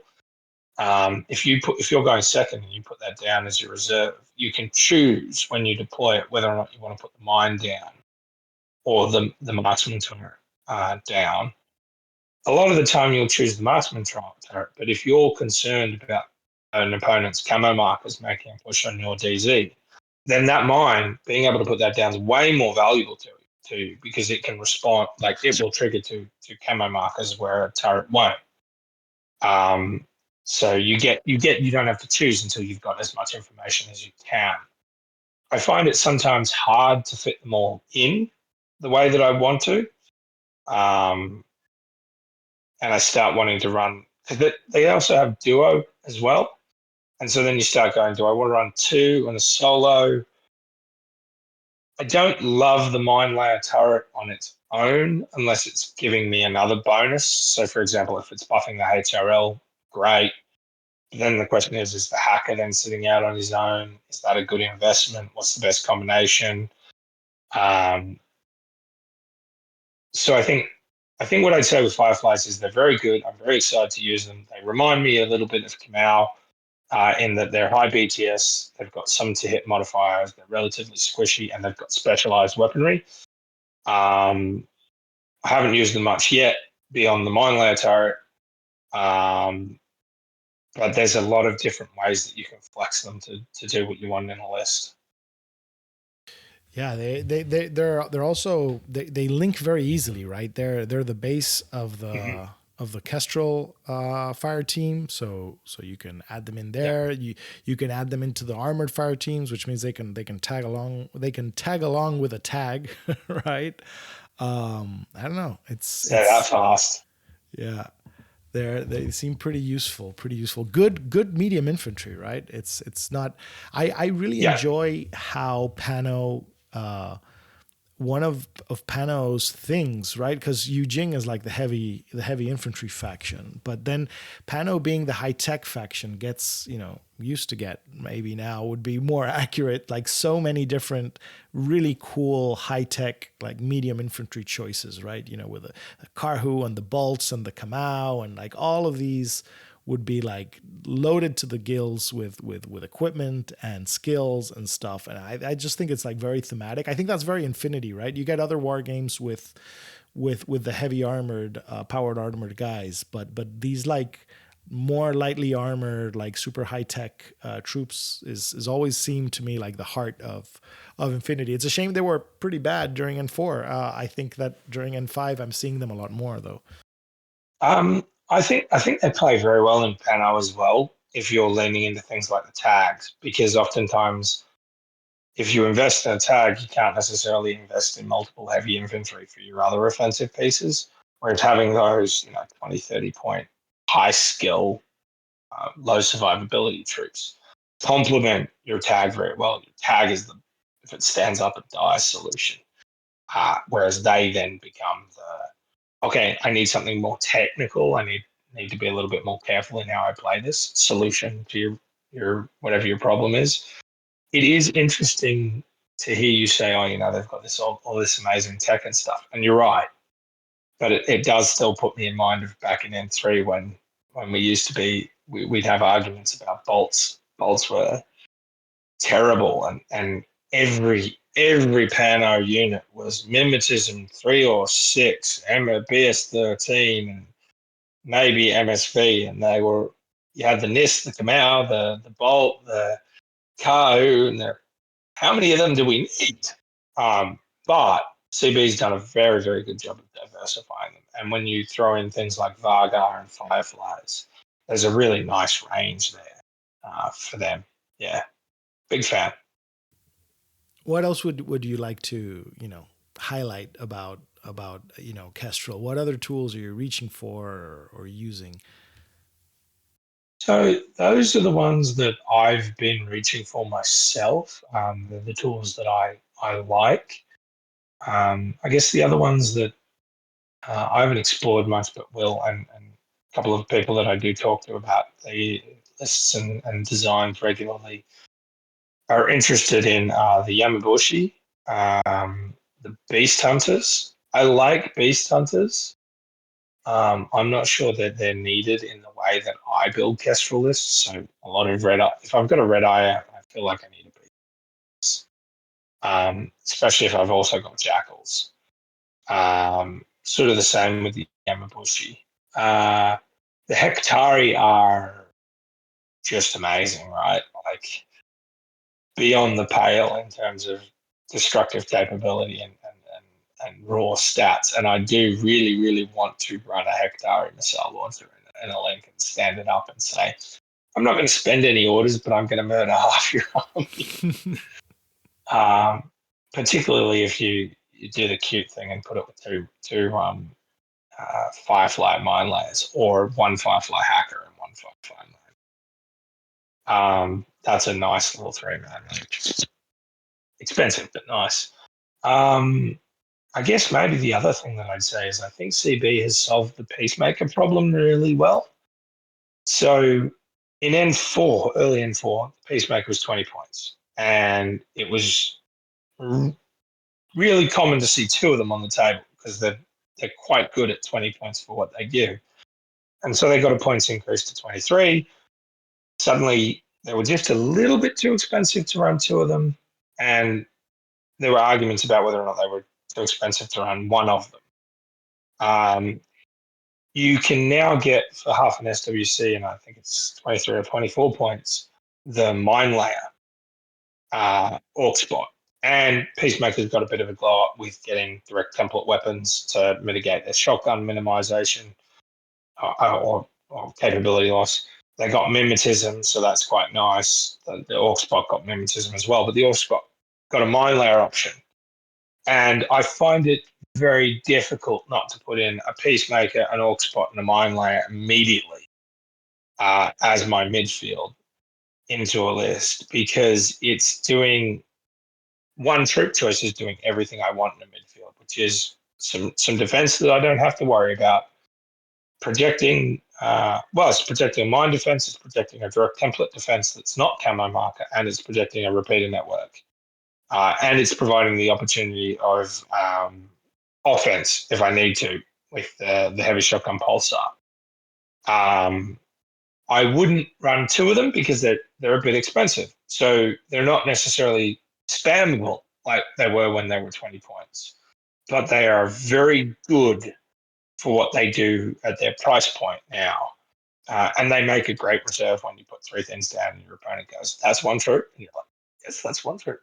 Speaker 2: If you're going second and you put that down as your reserve, you can choose when you deploy it whether or not you want to put the mine down or the marksman turret down, a lot of the time you'll choose the marksman turret. But if you're concerned about an opponent's camo markers making a push on your DZ, then that mine, being able to put that down is way more valuable to you because it can respond, like it will trigger to camo markers where a turret won't. Um, so you don't have to choose until you've got as much information as you can. I find it sometimes hard to fit them all in the way that I want to. Um, and I start wanting to run, because they also have duo as well. And so then you start going, do I want to run two on a solo? I don't love the mine layer turret on its own unless it's giving me another bonus. So, for example, if it's buffing the HRL, great. But then the question is the hacker then sitting out on his own? Is that a good investment? What's the best combination? Um, so I think what I'd say with Fireflies is they're very good. I'm very excited to use them. They remind me a little bit of Kamau in that they're high BTS. They've got some to hit modifiers. They're relatively squishy, and they've got specialized weaponry. I haven't used them much yet beyond the mine layer turret, um, but there's a lot of different ways that you can flex them to do what you want in a list.
Speaker 1: Yeah, they're also they link very easily, right? They're the base
Speaker 2: Mm-hmm.
Speaker 1: of the Kestrel fire team, so you can add them in
Speaker 2: Yeah,
Speaker 1: there. You can add them into the armored fire teams, which means they can tag along. They can tag along with a tag, right? I don't know.
Speaker 2: so that
Speaker 1: It's
Speaker 2: fast.
Speaker 1: yeah. They seem pretty useful, pretty useful. Good medium infantry, right? It's not. I really
Speaker 2: Yeah,
Speaker 1: enjoy how PanO one of PanO's things, right? Because Yujing is like the heavy infantry faction, but then PanO being the high tech faction gets used to get maybe now would be more accurate. Like so many different really cool high tech like medium infantry choices, right? With the Karhu and the bolts and the Kamau and like all of these would be like loaded to the gills with equipment and skills and stuff. And I just think it's like very thematic. I think that's very Infinity, right? You get other war games with the heavy armored, powered armored guys, but these like more lightly armored, like super high tech troops is always seemed to me like the heart of Infinity. It's a shame they were pretty bad during N4. I think that during N5 I'm seeing them a lot more though.
Speaker 2: I think they play very well in PanO as well if you're leaning into things like the tags, because oftentimes if you invest in a tag, you can't necessarily invest in multiple heavy infantry for your other offensive pieces. Whereas having those, 20, 30 point high skill, low survivability troops complement your tag very well. Your tag is if it stands up, it dies solution. Whereas they then become okay, I need something more technical. I need to be a little bit more careful in how I play this solution to your whatever your problem is. It is interesting to hear you say, oh, they've got all this amazing tech and stuff. And you're right. But it does still put me in mind of back in N3 when we used to we'd have arguments about bolts. Bolts were terrible and every PanO unit was mimetism 3 or 6, BS13 and maybe MSV, and you had the NIST, the Kamau, the Bolt, the Kahu, and how many of them do we need? But CB's done a very, very good job of diversifying them. And when you throw in things like Vargar and Fireflies, there's a really nice range there for them. Yeah, big fan.
Speaker 1: What else would you like to highlight about Kestrel? What other tools are you reaching for or using?
Speaker 2: So those are the ones that I've been reaching for myself. They're the tools that I like. I guess the other ones that I haven't explored much, but will, and a couple of people that I do talk to about the lists and designs regularly are interested in the Yamabushi, the Beast Hunters. I like Beast Hunters. I'm not sure that they're needed in the way that I build Kestrel lists. So a lot of red eye. If I've got a red eye, I feel like I need a beast, especially if I've also got jackals. Sort of the same with the Yamabushi. The Hectari are just amazing, right? Like beyond the pale in terms of destructive capability and raw stats. And I do really, really want to run a Hectari missile launcher in a link and stand it up and say, I'm not going to spend any orders, but I'm going to murder half your army. Particularly if you do the cute thing and put it with two Firefly mine layers or one Firefly hacker and one Firefly mine. That's a nice little 3-man range. Expensive, but nice. I guess maybe the other thing that I'd say is I think CB has solved the Peacemaker problem really well. So in N4, early N4, Peacemaker was 20 points. And it was really common to see two of them on the table because they're quite good at 20 points for what they give. And so they got a points increase to 23. Suddenly, they were just a little bit too expensive to run two of them. And there were arguments about whether or not they were too expensive to run one of them. You can now get for half an SWC, and I think it's 23 or 24 points, the Mine Layer Orc spot. And Peacemaker's got a bit of a glow up with getting direct template weapons to mitigate their shotgun minimization or capability loss. They got mimetism, so that's quite nice. The Orc spot got mimetism as well, but the Orc spot got a Mine Layer option. And I find it very difficult not to put in a Peacemaker, an Orc spot, and a Mine Layer immediately as my midfield into a list because it's doing one troop choice is doing everything I want in a midfield, which is some defense that I don't have to worry about. Projecting, it's projecting a mine defense, it's projecting a direct template defense that's not camo marker, and it's projecting a repeater network. And it's providing the opportunity of offense if I need to with the heavy shotgun pulsar. I wouldn't run two of them because they're a bit expensive. So they're not necessarily spammable like they were when they were 20 points. But they are very good for what they do at their price point now. And they make a great reserve when you put three things down and your opponent goes, that's one troop. And you're like, yes, that's one troop.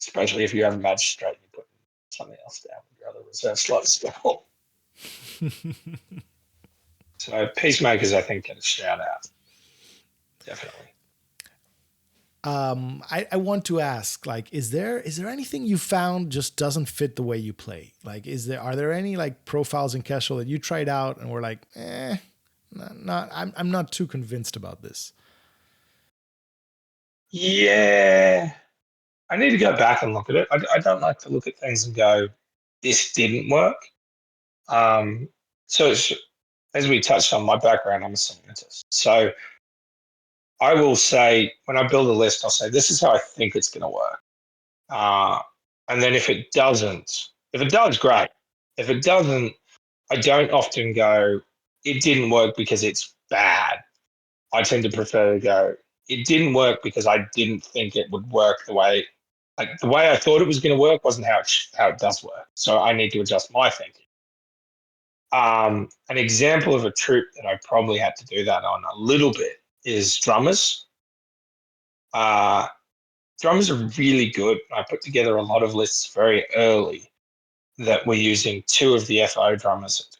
Speaker 2: Especially if you have a magistrate and you put something else down with your other reserve slot as well. So Peacemakers, I think, get a shout out. Definitely.
Speaker 1: I want to ask, like, is there anything you found just doesn't fit the way you play? Like, are there any like profiles in Kestrel that you tried out and were like, I'm not too convinced about this?
Speaker 2: Yeah, I need to go back and look at it. I don't like to look at things and go, this didn't work. So as we touched on, my background, I'm a scientist. So I will say, when I build a list, I'll say, this is how I think it's going to work. And then if it does, great. If it doesn't, I don't often go, it didn't work because it's bad. I tend to prefer to go, it didn't work because I didn't think it would work the way I thought it was going to work wasn't how it does work. So I need to adjust my thinking. An example of a troop that I probably had to do that on a little bit is drummers. Drummers are really good. I put together a lot of lists very early that were using two of the FO drummers at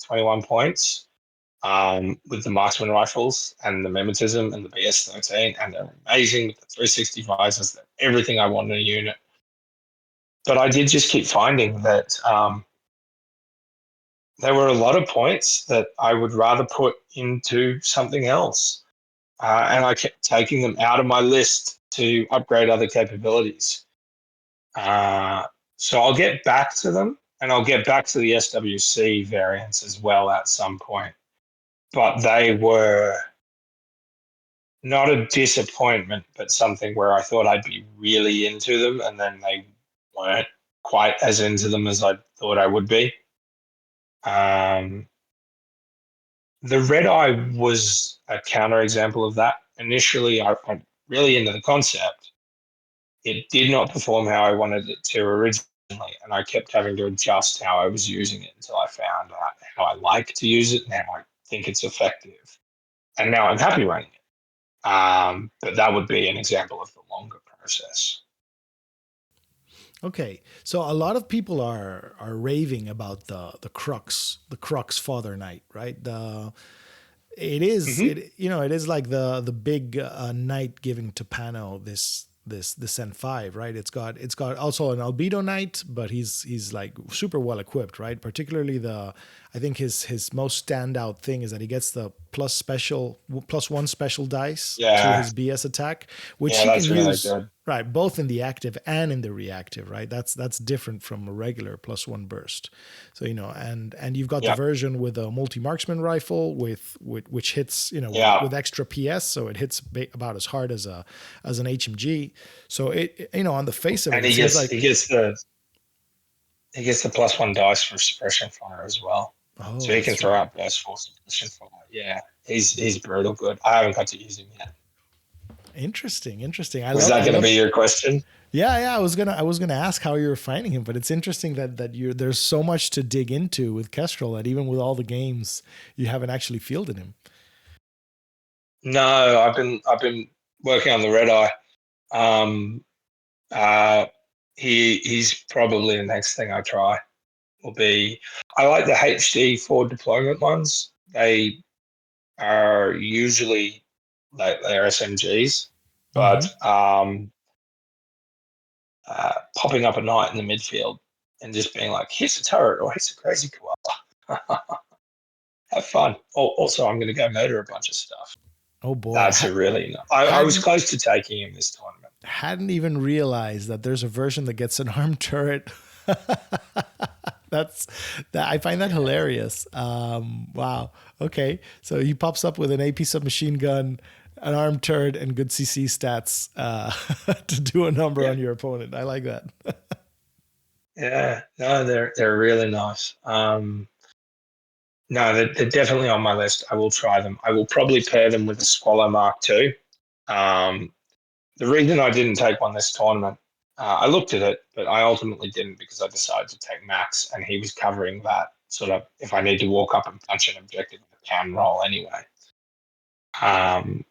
Speaker 2: 21 points with the marksman rifles and the mimetism and the BS-13, and they're amazing with the 360 visors. They're everything I want in a unit. But I did just keep finding that there were a lot of points that I would rather put into something else. And I kept taking them out of my list to upgrade other capabilities. So I'll get back to them, and I'll get back to the SWC variants as well at some point. But they were not a disappointment, but something where I thought I'd be really into them, and then they weren't quite as into them as I thought I would be. The Red Eye was a counterexample of that. Initially, I'm really into the concept. It did not perform how I wanted it to originally. and I kept having to adjust how I was using it until I found out how I like to use it and how I think it's effective. And now I'm happy running it. But that would be an example of the longer process.
Speaker 1: Okay, so a lot of people are raving about the Crux Father Knight, right? It is
Speaker 2: Mm-hmm.
Speaker 1: it it is like the big knight giving to PanO this N5, right? It's got also an albedo knight, but he's like super well equipped, right? Particularly I think his most standout thing is that he gets the +1 special dice to
Speaker 2: Yeah,
Speaker 1: his BS attack, which
Speaker 2: yeah,
Speaker 1: he can
Speaker 2: that's really
Speaker 1: use,
Speaker 2: good.
Speaker 1: right, both in the active and in the reactive, right? That's different from a regular +1 burst. So and you've got the
Speaker 2: Yeah,
Speaker 1: version with a multi-marksman rifle with which hits
Speaker 2: yeah,
Speaker 1: with extra PS, so it hits about as hard as an HMG. So it on the face of it,
Speaker 2: and
Speaker 1: it
Speaker 2: he
Speaker 1: seems
Speaker 2: gets
Speaker 1: like,
Speaker 2: he gets the he gets the +1 dice for suppression fire as well,
Speaker 1: oh,
Speaker 2: so he can
Speaker 1: that's
Speaker 2: throw
Speaker 1: right.
Speaker 2: out burst for suppression fire. Yeah, he's brutal good. I haven't got to use him yet.
Speaker 1: Interesting.
Speaker 2: Was that
Speaker 1: I
Speaker 2: going to be
Speaker 1: love.
Speaker 2: your question?
Speaker 1: Yeah. I was gonna ask how you're finding him, but it's interesting that there's so much to dig into with Kestrel that even with all the games, you haven't actually fielded him.
Speaker 2: No, I've been working on the red eye. Um, uh, he's probably the next thing I try. Will be I like the HD forward deployment ones. They are usually like they're SMGs, but
Speaker 1: Mm-hmm.
Speaker 2: popping up a knight in the midfield and just being like, here's a turret or here's a crazy koala. Have fun. Also, I'm going to go murder a bunch of stuff.
Speaker 1: Oh boy,
Speaker 2: That's a really. I was
Speaker 1: hadn't
Speaker 2: close to taking him this tournament.
Speaker 1: hadn't even realized that there's a version that gets an armed turret. That's that I find that
Speaker 2: Yeah,
Speaker 1: hilarious. Wow. Okay, so he pops up with an AP submachine gun, an armed turret, and good CC stats to do a number
Speaker 2: yeah,
Speaker 1: on your opponent. I like that.
Speaker 2: yeah. No, they're really nice. No, they're definitely on my list. I will try them. I will probably pair them with the Swallow Mark II. Um, the reason I didn't take one this tournament, I looked at it, but I ultimately didn't because I decided to take Max, and he was covering that sort of if I need to walk up and punch an objective in the can roll anyway. Um,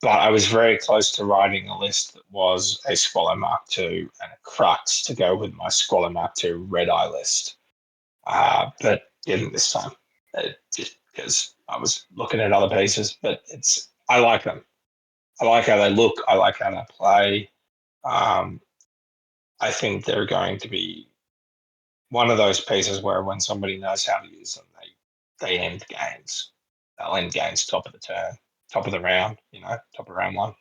Speaker 2: but I was very close to writing a list that was a Swallow Mark II and a Crux to go with my Swallow Mark II Red Eye list, but didn't this time, just because I was looking at other pieces. But I like them. I like how they look. I like how they play. Um, I think they're going to be one of those pieces where when somebody knows how to use them, they end games. They'll end games top of the turn, top of the round, top of round one,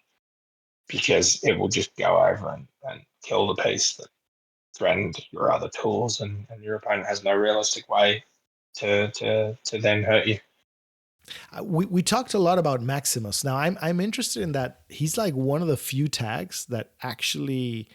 Speaker 2: because it will just go over and kill the piece that threatened your other tools, and your opponent has no realistic way to then hurt you.
Speaker 1: We talked a lot about Maximus. Now I'm interested in that. He's like one of the few tags that actually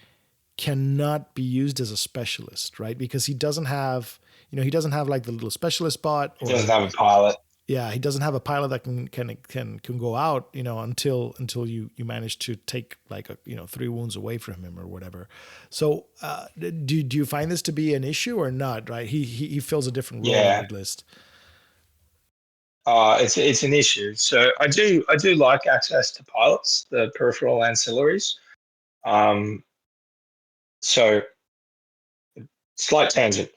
Speaker 1: cannot be used as a specialist, right? Because he doesn't have like the little specialist bot,
Speaker 2: It doesn't
Speaker 1: or
Speaker 2: have a pilot.
Speaker 1: yeah, he doesn't have a pilot that can go out, until you manage to take like 3 wounds away from him or whatever. So do you find this to be an issue or not? Right, he fills a different role in
Speaker 2: Yeah,
Speaker 1: your list.
Speaker 2: it's an issue. So I do like access to pilots, the peripheral ancillaries. Um, so slight tangent.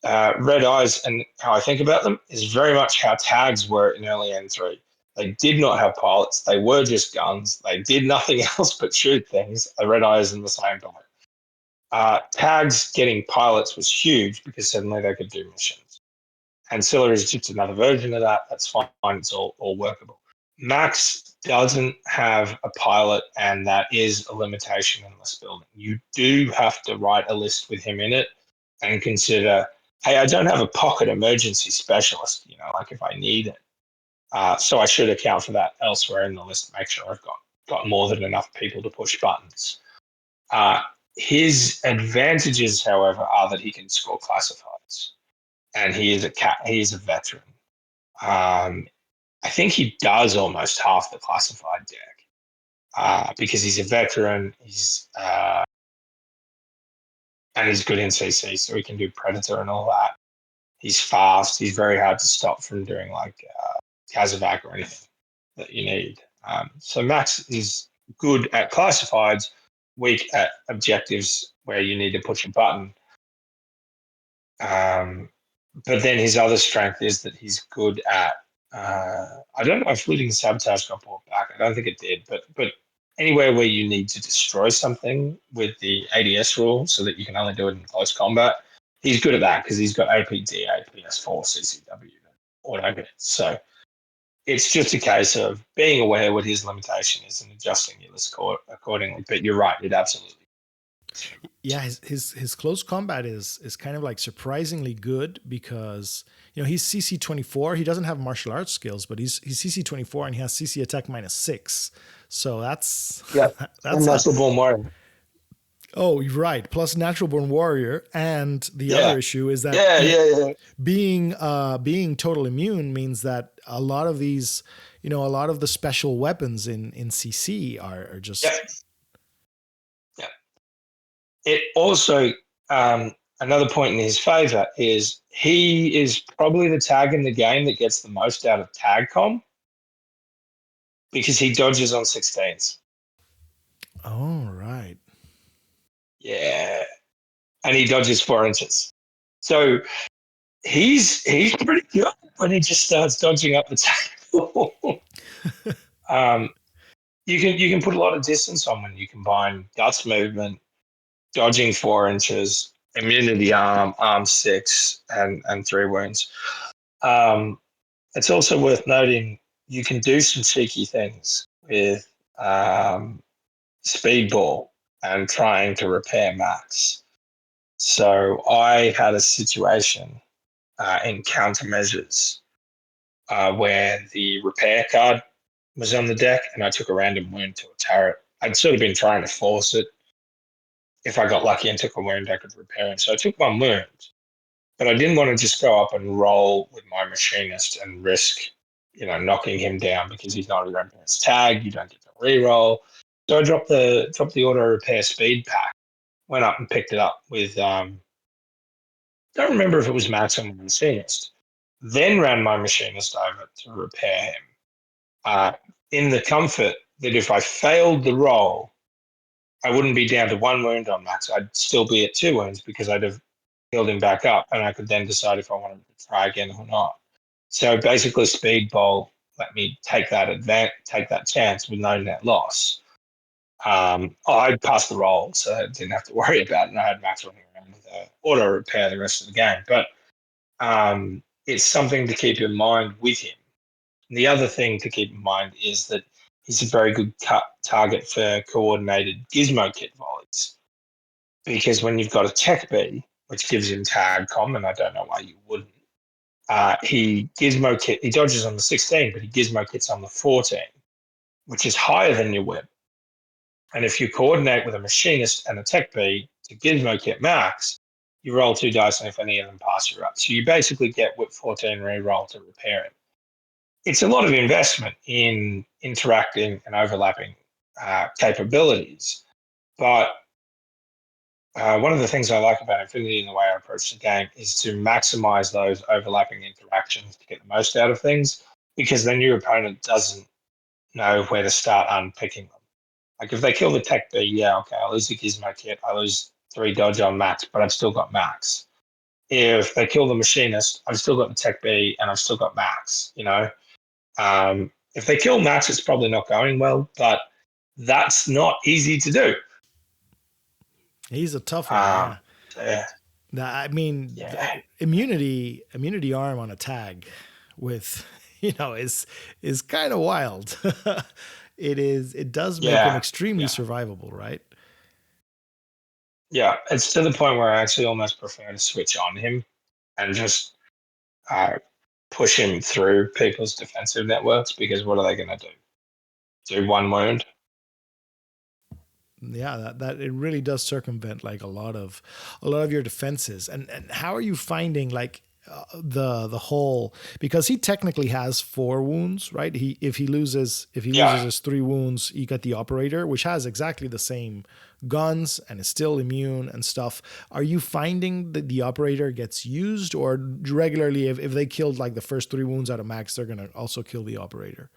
Speaker 2: Red Eyes and how I think about them is very much how tags were in early N3. They did not have pilots. They were just guns. They did nothing else but shoot things. The Red Eyes in the same boat. Tags getting pilots was huge because suddenly they could do missions. Ancillary is just another version of that. That's fine. It's all workable. Max doesn't have a pilot, and that is a limitation in list building. You do have to write a list with him in it and consider, hey, I don't have a pocket emergency specialist, like if I need it. So I should account for that elsewhere in the list, make sure I've got more than enough people to push buttons. Uh, his advantages, however, are that he can score classifieds, and he is a veteran. Um, I think he does almost half the classified deck because he's a veteran. and he's good in CC, so he can do Predator and all that. He's fast. He's very hard to stop from doing like Kazovac or anything that you need. So Max is good at classifieds, weak at objectives where you need to push a button. But then his other strength is that he's good at. I don't know if looting sabotage got brought back. I don't think it did, but anywhere where you need to destroy something with the ADS rule so that you can only do it in close combat, he's good at that because he's got APD, APS4, CCW, auto hit. So it's just a case of being aware what his limitation is and adjusting your list accordingly. But you're right, it absolutely.
Speaker 1: Yeah, his close combat is kind of like surprisingly good because he's CC 24. He doesn't have martial arts skills, but he's CC 24 and he has CC attack -6. So that's
Speaker 2: and natural born warrior.
Speaker 1: Oh, you're right. Plus natural born warrior, and the other issue is that being total immune means that a lot of these, a lot of the special weapons in CC are just.
Speaker 2: Yeah. It also another point in his favor is he is probably the tag in the game that gets the most out of tag com because he dodges on 16s.
Speaker 1: Oh, right.
Speaker 2: Yeah. And he dodges 4 inches. So he's pretty good when he just starts dodging up the table. You can put a lot of distance on when you combine guts movement, dodging 4 inches, immunity arm 6, and 3 wounds. It's also worth noting you can do some cheeky things with speedball and trying to repair Max. So I had a situation in countermeasures where the repair card was on the deck and I took a random wound to a turret. I'd sort of been trying to force it. If I got lucky and took a wound, I could repair it. So I took one wound, but I didn't want to just go up and roll with my machinist and risk, knocking him down because he's not a grandparent's tag. You don't get to reroll. So I dropped the auto repair speed pack, went up and picked it up with don't remember if it was Max or my machinist. Then ran my machinist over to repair him. In the comfort that if I failed the roll, I wouldn't be down to 1 wound on Max. I'd still be at 2 wounds because I'd have healed him back up, and I could then decide if I wanted to try again or not. So basically, Speedball let me take that chance with no net loss. I'd passed the roll, so I didn't have to worry about it, and I had Max running around with auto repair the rest of the game. But it's something to keep in mind with him. The other thing to keep in mind is that he's a very good target for coordinated gizmo kit volleys. Because when you've got a tech B, which gives him tag com, and I don't know why you wouldn't, he dodges on the 16, but he gizmo kits on the 14, which is higher than your whip. And if you coordinate with a machinist and a tech B to gizmo kit Max, you roll 2 dice, and if any of them pass, you're up. So you basically get whip 14 re-roll to repair it. It's a lot of investment in interacting and overlapping capabilities. But one of the things I like about Infinity and the way I approach the game is to maximize those overlapping interactions to get the most out of things, because then your opponent doesn't know where to start unpicking them. Like if they kill the tech B, okay, I lose the gizmo kit, I lose 3 dodge on Max, but I've still got Max. If they kill the machinist, I've still got the tech B and I've still got Max, If they kill Max, it's probably not going well, but that's not easy to do.
Speaker 1: He's a tough one.
Speaker 2: Yeah.
Speaker 1: I mean, immunity arm on a tag with, is kind of wild. It does make him extremely survivable, right?
Speaker 2: Yeah, it's to the point where I actually almost prefer to switch on him and just push him through people's defensive networks, because what are they going to do? Do 1 wound?
Speaker 1: Yeah, that it really does circumvent like a lot of your defenses. And how are you finding, like, the whole, because he technically has 4 wounds, right? If he loses
Speaker 2: Yeah.
Speaker 1: his 3 wounds, you get the operator, which has exactly the same guns and is still immune and stuff. Are you finding that the operator gets used, or regularly if they killed like the first 3 wounds out of max, they're gonna also kill the operator?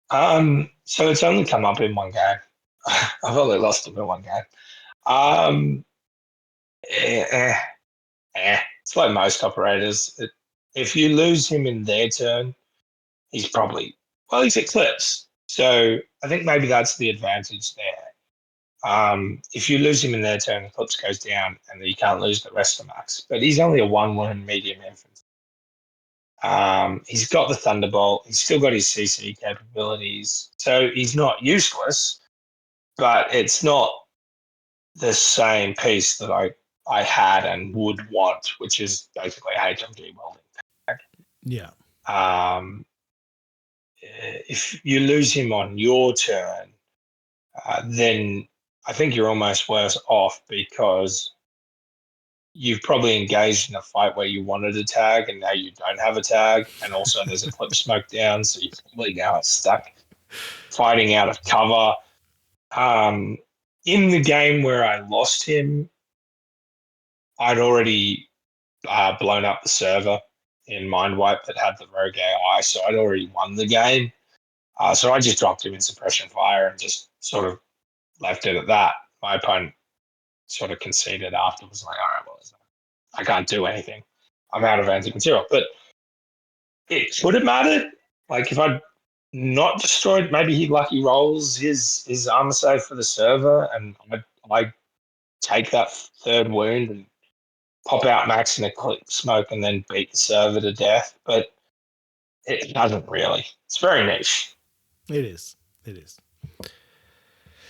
Speaker 2: So it's only come up in one game. I've only lost him in one game. Um, eh, eh, It's like most operators. If you lose him in their turn, he's probably, well, he's Eclipse. So I think maybe that's the advantage there. If you lose him in their turn, Eclipse goes down and you can't lose the rest of max. But he's only a 1-wound medium infantry. He's got the Thunderbolt. He's still got his CC capabilities. So he's not useless, but it's not the same piece that I had and would want, which is basically HMG welding.
Speaker 1: Yeah.
Speaker 2: Um, if you lose him on your turn, then I think you're almost worse off because you've probably engaged in a fight where you wanted a tag and now you don't have a tag, and also there's a clip smoke down, so you're probably now stuck fighting out of cover. Um, in the game where I lost him, I'd already blown up the server in Mindwipe that had the rogue AI, so I'd already won the game. So I just dropped him in suppression fire and just sort of left it at that. My opponent sort of conceded afterwards, like, all right, well, I can't do anything. I'm out of anti-material. But it would have mattered. Like if I'd not destroyed, maybe he lucky rolls his armor save for the server, and I take that 3rd wound and pop out max in a click smoke and then beat the server to death. But it doesn't really. It's very niche.
Speaker 1: It is. It is.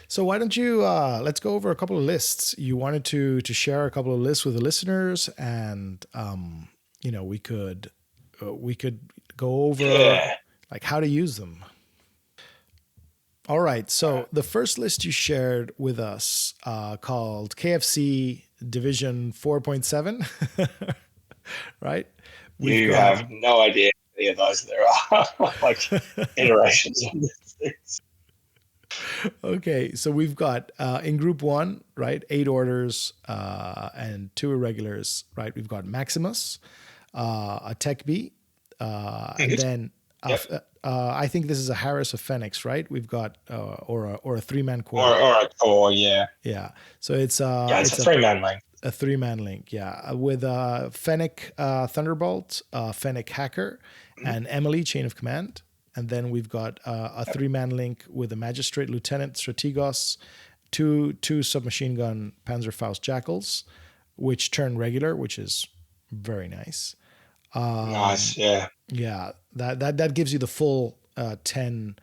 Speaker 1: So why don't you let's go over a couple of lists. You wanted to share a couple of lists with the listeners, and we could go over
Speaker 2: Yeah.
Speaker 1: like how to use them. All right. So the first list you shared with us, called KFC Division 4.7, right? We've
Speaker 2: You
Speaker 1: got
Speaker 2: have no idea how many of those there are, like iterations of this.
Speaker 1: okay. So we've got in Group 1, right, 8 orders and 2 irregulars, right? We've got Maximus, a Tech B, and then
Speaker 2: Yep.
Speaker 1: I think this is a Harris of Phoenix, right? We've got or a 3-man
Speaker 2: Or
Speaker 1: core.
Speaker 2: a core, yeah.
Speaker 1: Yeah. So it's
Speaker 2: Yeah, it's a 3-man link.
Speaker 1: a 3-man link, yeah, with Fennec Thunderbolt, Fennec Hacker, and Emily Chain of Command. And then we've got a 3-man link with a Magistrate Lieutenant Strategos, two submachine gun Panzerfaust Jackals, which turn regular, which is very nice.
Speaker 2: Nice, yeah.
Speaker 1: Yeah, that gives you the full 10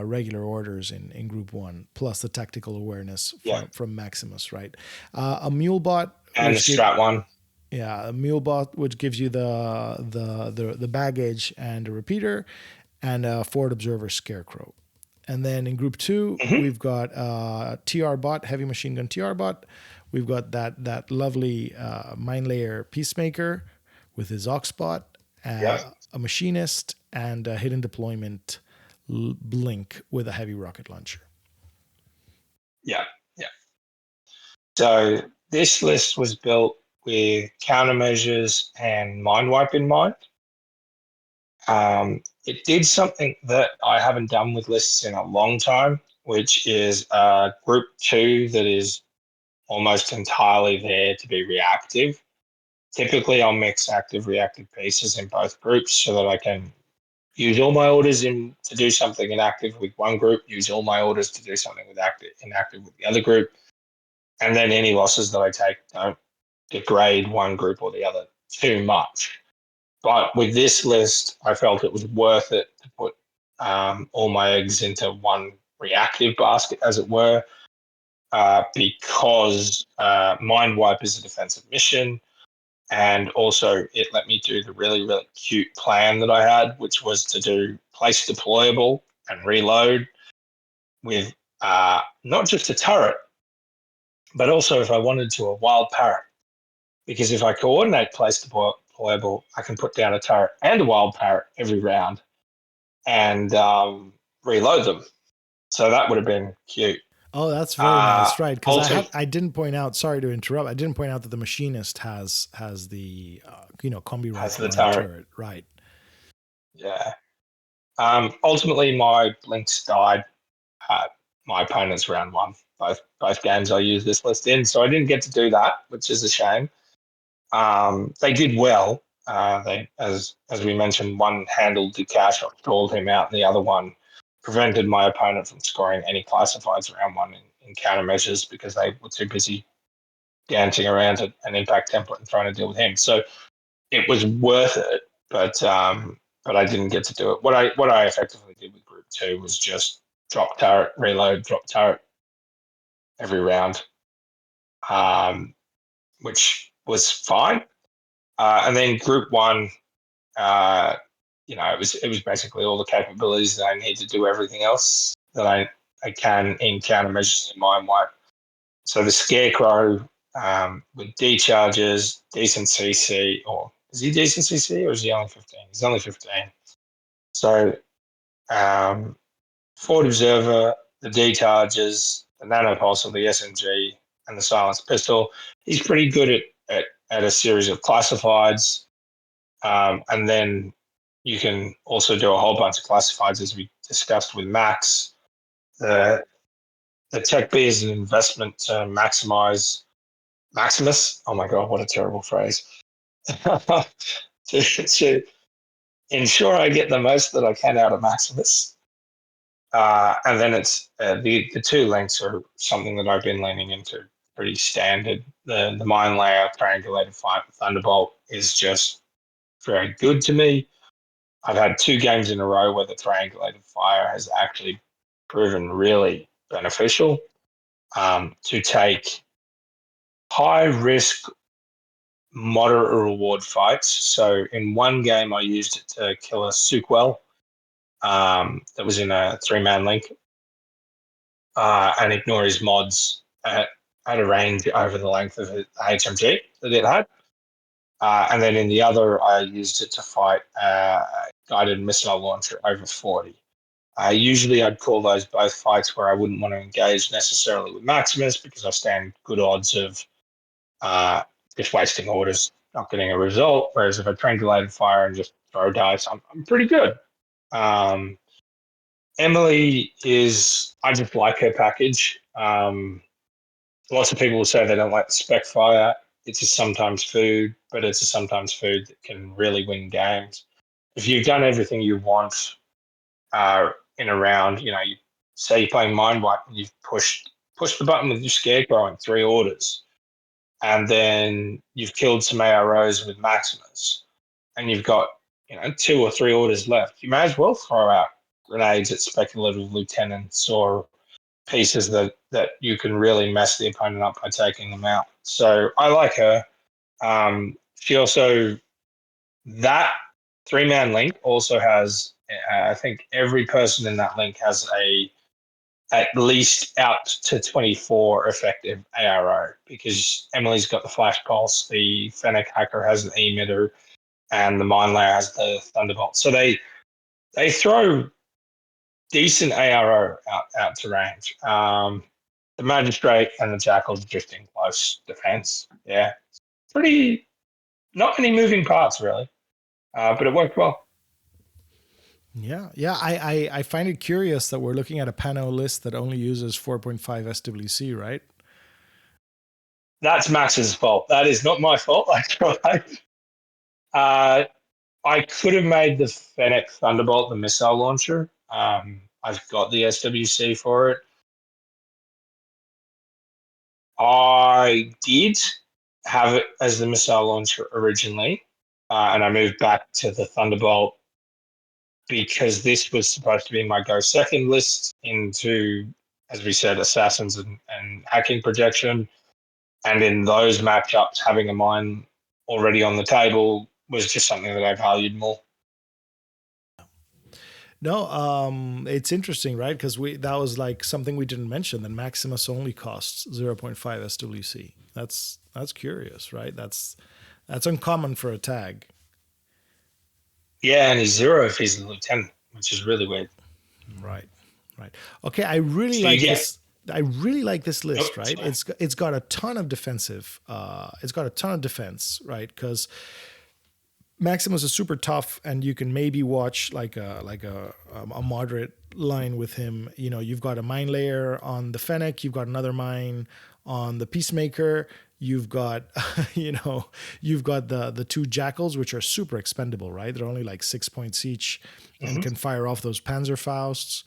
Speaker 1: regular orders in Group 1, plus the tactical awareness
Speaker 2: Yeah.
Speaker 1: from Maximus, right? A Mulebot,
Speaker 2: And the strat one.
Speaker 1: yeah, a Mulebot, which gives you the baggage and a repeater, and a Forward Observer Scarecrow. And then in Group 2, we've got TR Bot, Heavy Machine Gun TR Bot. We've got that lovely Mine Layer Peacemaker with his Oxbot,
Speaker 2: Yep.
Speaker 1: a Machinist, and a Hidden Deployment Blink with a Heavy Rocket Launcher.
Speaker 2: Yeah, yeah. So this list was built with countermeasures and mind wipe in mind. It did something that I haven't done with lists in a long time, which is Group 2 that is almost entirely there to be reactive. Typically, I'll mix active reactive pieces in both groups so that I can use all my orders to do something inactive with one group, use all my orders to do something with inactive with the other group, and then any losses that I take don't degrade one group or the other too much. But with this list, I felt it was worth it to put all my eggs into one reactive basket, as it were, because Mind Wipe is a defensive mission. And also, it let me do the really, really cute plan that I had, which was to do place deployable and reload with not just a turret, but also if I wanted to, a wild parrot. because if I coordinate place deployable, I can put down a turret and a wild parrot every round and reload them. So that would have been cute.
Speaker 1: Oh, that's very nice, right? Because
Speaker 2: Also,
Speaker 1: I didn't point out. Sorry to interrupt. I didn't point out that the machinist has the combi
Speaker 2: has the
Speaker 1: rifle and the
Speaker 2: turret.
Speaker 1: turret, right?
Speaker 2: Yeah. Ultimately, my blinks died at my opponent's round one. Both games I used this list in, so I didn't get to do that, which is a shame. They did well. They, as we mentioned, one handled the cash, stalled him out, and the other one prevented my opponent from scoring any classifieds round one in countermeasures because they were too busy dancing around an impact template and trying to deal with him. So it was worth it, but I didn't get to do it. What I effectively did with Group 2 was just drop turret, reload, drop turret every round, which was fine. And then Group 1, it was basically all the capabilities that I need to do everything else that I can in countermeasures in Mind Wipe. So the Scarecrow with D charges, decent CC, or is he decent CC or is he only 15? He's only 15. So Forward Observer, the D charges, the Nanopulse, the SMG, and the Silenced Pistol. He's pretty good at a series of classifieds. And then you can also do a whole bunch of classifieds, as we discussed with Max. The Tech B is an investment to maximize Maximus. Oh my God, what a terrible phrase. to ensure I get the most that I can out of Maximus. And then it's the two links are something that I've been leaning into pretty standard. The mine layer triangulated Thunderbolt is just very good to me. I've had 2 games in a row where the triangulated fire has actually proven really beneficial to take high risk, moderate reward fights. So in one game, I used it to kill a Sukwell that was in a 3-man link and ignore his mods at a range over the length of the HMG that it had. And then in the other, I used it to fight a guided missile launcher over 40. Usually I'd call those both fights where I wouldn't want to engage necessarily with Maximus because I stand good odds of just wasting orders, not getting a result. Whereas if I triangulated fire and just throw dice, I'm pretty good. Emily I just like her package. Lots of people will say they don't like the spec fire. It's a sometimes food, but it's a sometimes food that can really win games. If you've done everything you want in a round, you say you're playing Mind Wipe and you've pushed the button with your Scarecrow in 3 orders, and then you've killed some AROs with Maximus, and you've got 2 or 3 orders left. You may as well throw out grenades at speculative lieutenants or pieces that you can really mess the opponent up by taking them out. So I like her. She also, that 3-man link also has, I think every person in that link has at least out to 24 effective ARO because Emily's got the Flash Pulse, the Fennec Hacker has the emitter, and the Mind Layer has the Thunderbolt. So they throw decent ARO out to range. The Magistrate and the Jackal's just in close defense. Yeah. Pretty, not many moving parts, really, but it worked well.
Speaker 1: Yeah, yeah. I find it curious that we're looking at a PanO list that only uses 4.5 SWC, right?
Speaker 2: That's Max's fault. That is not my fault. I tried. I could have made the Fennec Thunderbolt the missile launcher. I've got the SWC for it. I did have it as the missile launcher originally, and I moved back to the Thunderbolt because this was supposed to be my go second list into, as we said, assassins and hacking projection. And in those matchups, having a mine already on the table was just something that I valued more.
Speaker 1: No, it's interesting, right? Because we that was like something we didn't mention. That Maximus only costs 0.5 SWC. That's curious, right? That's uncommon for a tag.
Speaker 2: Yeah, and he's zero if he's a lieutenant, which is really weird.
Speaker 1: Right, right. Okay, I really
Speaker 2: So you
Speaker 1: like
Speaker 2: get,
Speaker 1: this. I really like this
Speaker 2: oh,
Speaker 1: list, right?
Speaker 2: sorry.
Speaker 1: It's got a ton of defensive. It's got a ton of defense, right? Because Maximus is super tough, and you can maybe watch like a moderate line with him. You know, you've got a mine layer on the Fennec, you've got another mine on the Peacemaker, you've got you've got the two jackals, which are super expendable, right? They're only like 6 points each, and
Speaker 2: Hmm.
Speaker 1: can fire off those Panzerfausts.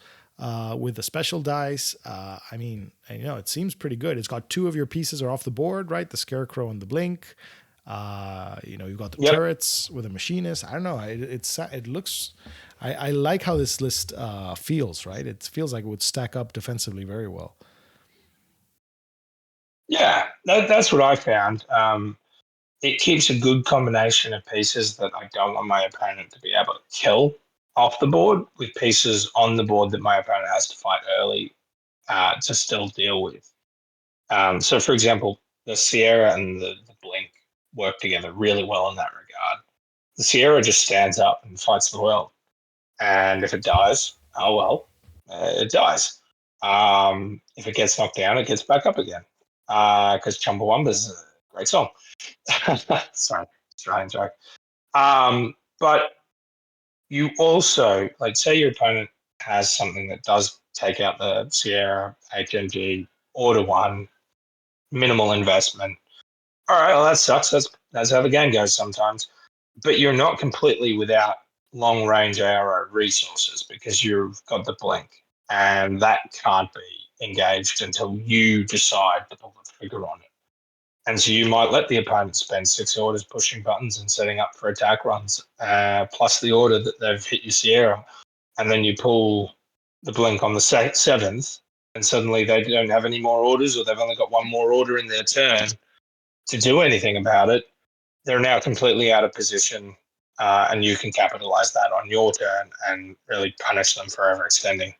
Speaker 1: With the special dice, I mean, it seems pretty good. It's got two of your pieces are off the board, right? The Scarecrow and the Blink. You've got the
Speaker 2: Yep.
Speaker 1: turrets with a machinist. I don't know. It looks. I like how this list feels. Right. It feels like it would stack up defensively very well.
Speaker 2: Yeah, that's what I found. It keeps a good combination of pieces that I don't want my opponent to be able to kill off the board with pieces on the board that my opponent has to fight early to still deal with. So, for example, the Sierra and the Blink work together really well in that regard. The Sierra just stands up and fights the world. And if it dies, oh well, it dies. If it gets knocked down, it gets back up again. Because Chumbawamba is a great song. Sorry, Australian joke. But you also, like, say your opponent has something that does take out the Sierra HMG order one, minimal investment. All right, well, that sucks. That's how the game goes sometimes. But you're not completely without long range arrow resources because you've got the blink, and that can't be engaged until you decide to pull the trigger on it. And so you might let the opponent spend 6 orders pushing buttons and setting up for attack runs, plus the order that they've hit your Sierra, and then you pull the blink on the seventh, and suddenly they don't have any more orders, or they've only got one more order in their turn to do anything about it. They're now completely out of position, and you can capitalize that on your turn and really punish them for overextending.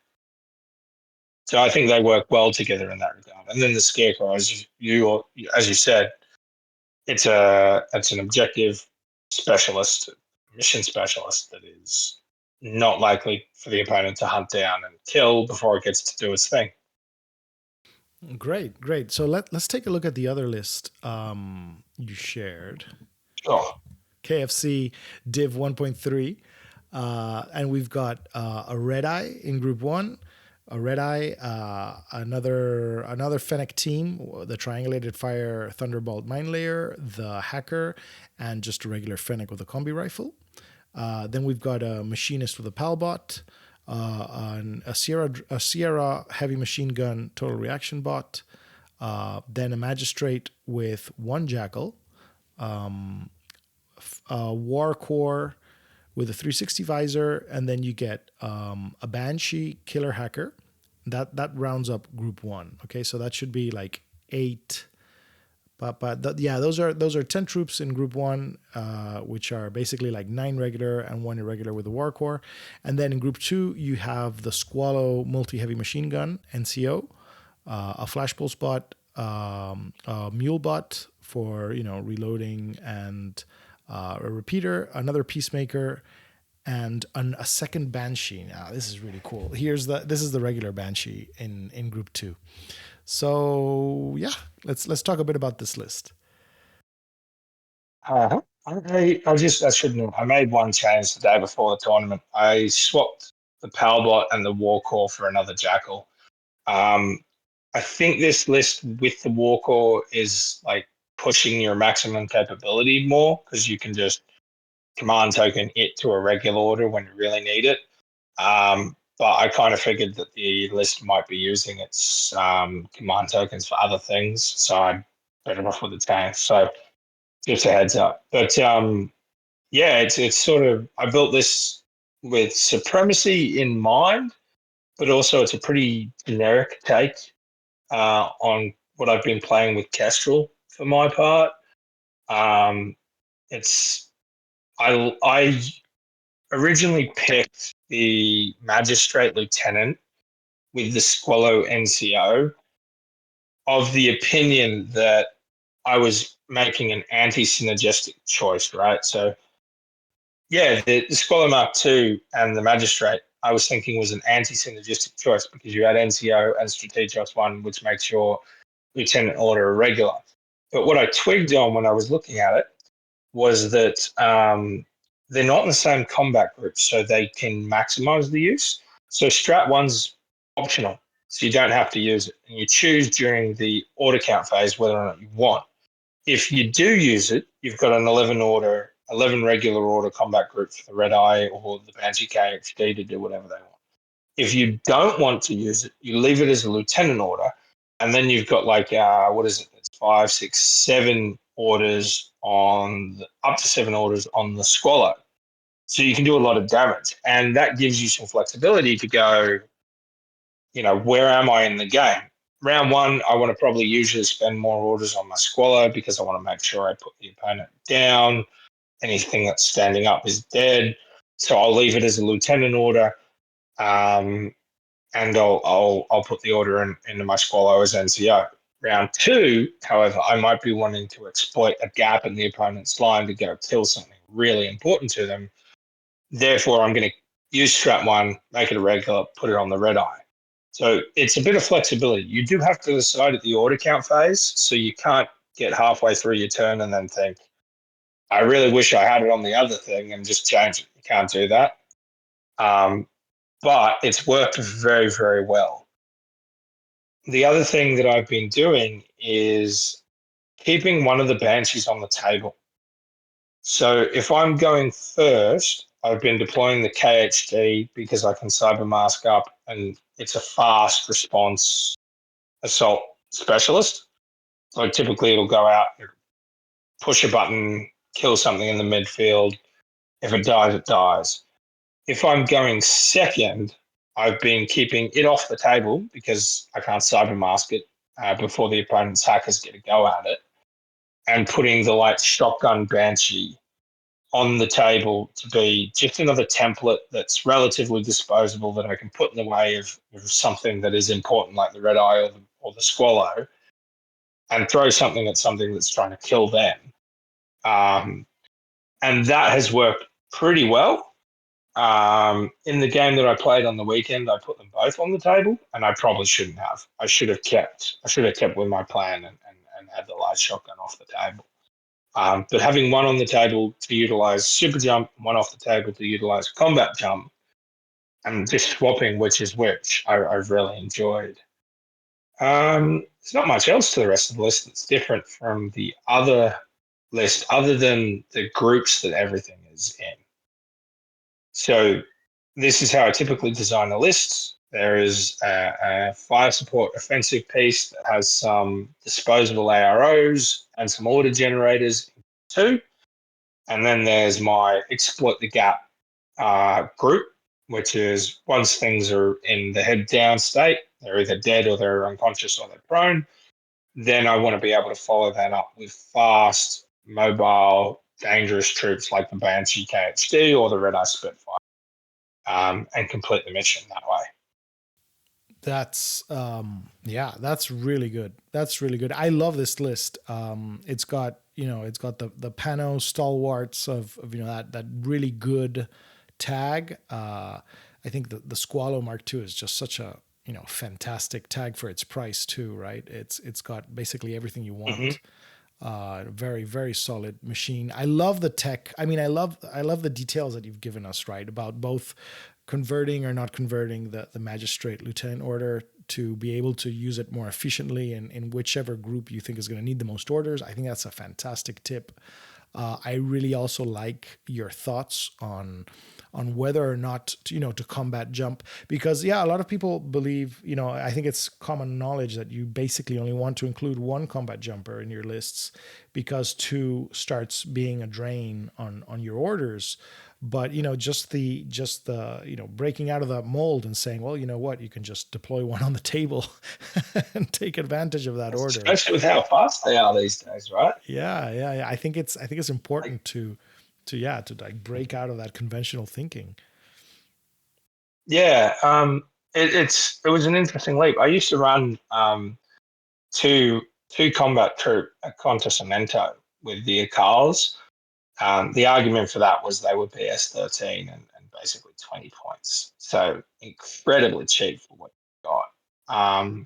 Speaker 2: So I think they work well together in that regard. And then the scarecrow, as you said, it's an objective specialist, mission specialist that is not likely for the opponent to hunt down and kill before it gets to do its thing.
Speaker 1: Great, great. So let's take a look at the other list you shared.
Speaker 2: Sure.
Speaker 1: KFC Div 1.3. And we've got a Red Eye in Group 1, a Red Eye, another Fennec team, the Triangulated Fire Thunderbolt Mine Layer, the Hacker, and just a regular Fennec with a combi rifle. Then we've got a Machinist with a Palbot, a Sierra Heavy Machine Gun Total Reaction Bot, then a Magistrate with one Jackal, a War Core with a 360 visor, and then you get a Banshee Killer Hacker. That rounds up Group 1. Okay, so that should be like 8. Yeah, those are 10 troops in Group 1, which are basically like 9 regular and 1 irregular with the War Core. And then in Group 2, you have the Squallow Multi Heavy Machine Gun NCO, a Flash Pulse bot, a Mule bot for reloading, and a repeater, another Peacemaker, and a second Banshee. Now this is really cool. This is the regular Banshee in Group 2. So yeah, let's talk a bit about this list.
Speaker 2: I shouldn't have. I made one change the day before the tournament. I swapped the Powerbot and the Warcore for another Jackal. Um, I think this list with the Warcore is like pushing your maximum capability more because you can just command token it to a regular order when you really need it. But I kind of figured that the list might be using its command tokens for other things, so I'm better off with the tank. So just a heads up. But yeah, it's sort of I built this with supremacy in mind, but also it's a pretty generic take on what I've been playing with Kestrel for my part. Um, it's I originally picked the magistrate lieutenant with the Squallow NCO of the opinion that I was making an anti-synergistic choice, right? So, yeah, the Squallow Mark II and the magistrate, I was thinking was an anti-synergistic choice because you had NCO and strategist 1, which makes your lieutenant order irregular. But what I twigged on when I was looking at it was that they're not in the same combat group, so they can maximize the use. So Strat 1's optional, so you don't have to use it. And you choose during the order count phase whether or not you want. If you do use it, you've got an 11 regular order combat group for the Red Eye or the Banshee KHD to do whatever they want. If you don't want to use it, you leave it as a lieutenant order, and then you've got like what is it? It's 5, 6, 7 orders on up to 7 orders on the Squallow, so you can do a lot of damage, and that gives you some flexibility to go. Where am I in the game? Round 1, I want to probably usually spend more orders on my Squallow because I want to make sure I put the opponent down. Anything that's standing up is dead, so I'll leave it as a lieutenant order. And I'll put the order into my Squallow as NCO. Round 2, however, I might be wanting to exploit a gap in the opponent's line to go kill something really important to them. Therefore, I'm going to use Strat 1, make it a regular, put it on the Red Eye. So it's a bit of flexibility. You do have to decide at the order count phase, so you can't get halfway through your turn and then think, I really wish I had it on the other thing and just change it. You can't do that. But it's worked very, very well. The other thing that I've been doing is keeping one of the Banshees on the table. So if I'm going first, I've been deploying the KHD because I can cyber mask up and it's a fast response assault specialist. So typically it'll go out, push a button, kill something in the midfield. If it dies, it dies. If I'm going second, I've been keeping it off the table because I can't cyber mask it before the opponent's hackers get a go at it, and putting the light shotgun Banshee on the table to be just another template that's relatively disposable that I can put in the way of something that is important like the Red Eye or the Squallow, and throw something at something that's trying to kill them. And that has worked pretty well. In the game that I played on the weekend, I put them both on the table, and I probably shouldn't have. I should have kept with my plan and had the light shotgun off the table. But having one on the table to utilize super jump, one off the table to utilize combat jump, and just swapping which is which, I've really enjoyed. There's not much else to the rest of the list that's different from the other list, other than the groups that everything is in. So this is how I typically design the lists. There is a fire support offensive piece that has some disposable AROs and some order generators too. And then there's my exploit the gap group, which is once things are in the head down state, they're either dead or they're unconscious or they're prone, then I want to be able to follow that up with fast, mobile, dangerous troops like the Banshee KHD or the Red Eye Spitfire. And complete the mission that way.
Speaker 1: That's that's really good. That's really good. I love this list. It's got the PanO stalwarts of that really good tag. I think the Squallow Mark II is just such a fantastic tag for its price too, right? It's got basically everything you want.
Speaker 2: Mm-hmm.
Speaker 1: Very, very solid machine. I love the tech. I mean, I love the details that you've given us, right? About both converting or not converting the magistrate lieutenant order to be able to use it more efficiently in whichever group you think is going to need the most orders. I think that's a fantastic tip. I really also like your thoughts on whether or not to combat jump, because a lot of people believe, I think it's common knowledge that you basically only want to include one combat jumper in your lists because 2 starts being a drain on your orders. But just the breaking out of that mold and saying, well, you know what, you can just deploy one on the table and take advantage of that order.
Speaker 2: Especially with how fast they are these days, right?
Speaker 1: Yeah. I think it's important to like break out of that conventional thinking.
Speaker 2: Yeah, it was an interesting leap. I used to run two combat troop at Contosamento with the Akals. The argument for that was they were PS13 and basically 20 points, so incredibly cheap for what you got.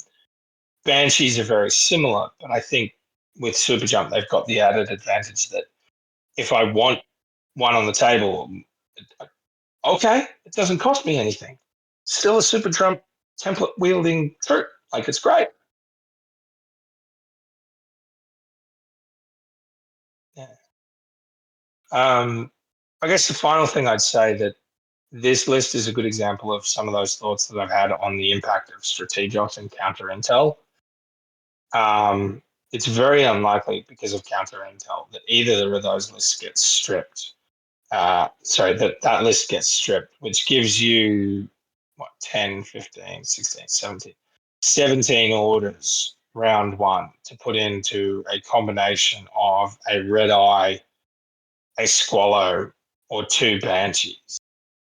Speaker 2: Banshees are very similar, but I think with Super Jump they've got the added advantage that if I want one on the table, okay, it doesn't cost me anything. Still a Super Jump template wielding troop, like it's great. Yeah. I guess the final thing I'd say that this list is a good example of some of those thoughts that I've had on the impact of strategos and counter intel. It's very unlikely because of counter intel that either of those lists get stripped. That list gets stripped, which gives you what 10, 15, 16, 17, 17 orders round one to put into a combination of a red eye, a swallow, or two banshees.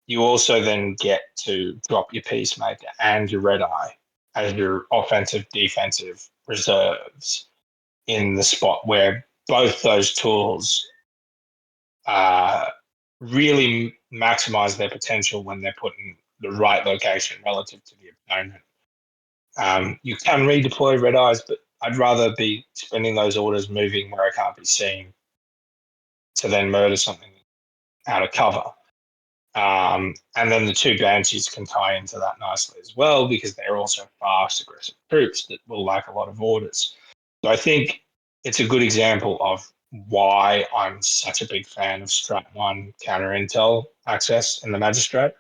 Speaker 2: You also then get to drop your peacemaker and your red eye as your offensive defensive reserves in the spot where both those tools really maximize their potential when they're put in the right location relative to the opponent. You can redeploy red eyes, but I'd rather be spending those orders moving where I can't be seen to then murder something out of cover. And then the two banshees can tie into that nicely as well because they're also fast, aggressive troops that will lack a lot of orders. So I think it's a good example of why I'm such a big fan of Strat One counter intel access in the Magistrate.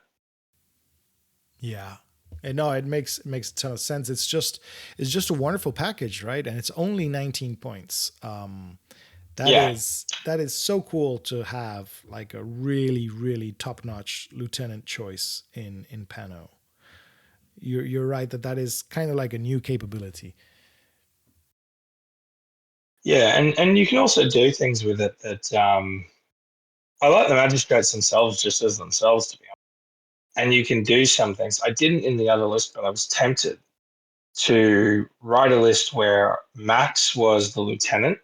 Speaker 1: Yeah. And no, it makes a ton of sense. It's just a wonderful package, right? And it's only 19 points.
Speaker 2: Yeah,
Speaker 1: That is so cool to have like a really really top notch lieutenant choice in PanO. You're right that is kind of like a new capability.
Speaker 2: yeah, and you can also do things with it that I like the Magistrates themselves just as themselves to be honest. And you can do some things. I didn't in the other list, but I was tempted to write a list where Max was the lieutenant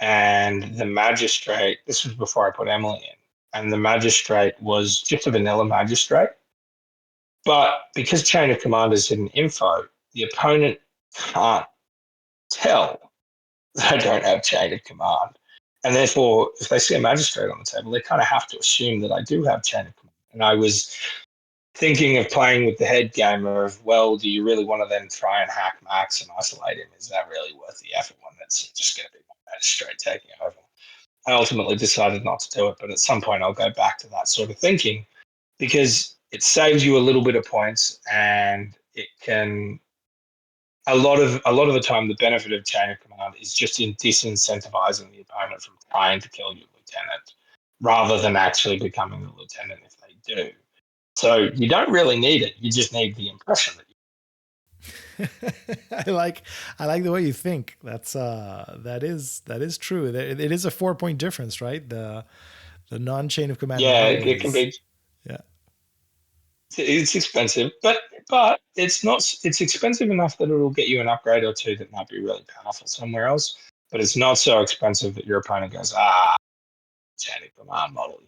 Speaker 2: and the magistrate. This was before I put Emily in, and the magistrate was just a vanilla magistrate. But because chain of command is hidden info, the opponent can't tell that I don't have chain of command. And therefore, if they see a magistrate on the table, they kind of have to assume that I do have chain of command. And I was thinking of playing with the head gamer of, well, do you really want to then try and hack Max and isolate him? Is that really worth the effort when that's just going to be my magistrate taking over? I ultimately decided not to do it, but at some point I'll go back to that sort of thinking because it saves you a little bit of points and it can a lot of the time the benefit of chain of command is just in disincentivizing the opponent from trying to kill your lieutenant rather than actually becoming the lieutenant if they do. So you don't really need it. You just need the impression that
Speaker 1: I like I like the way you think. That is true. It is a 4 point difference, right? The non chain of command
Speaker 2: yeah,
Speaker 1: model
Speaker 2: it can
Speaker 1: is
Speaker 2: be
Speaker 1: yeah.
Speaker 2: it's expensive, but it's not it's expensive enough that it'll get you an upgrade or two that might be really powerful somewhere else. But it's not so expensive that your opponent goes, chain of command model,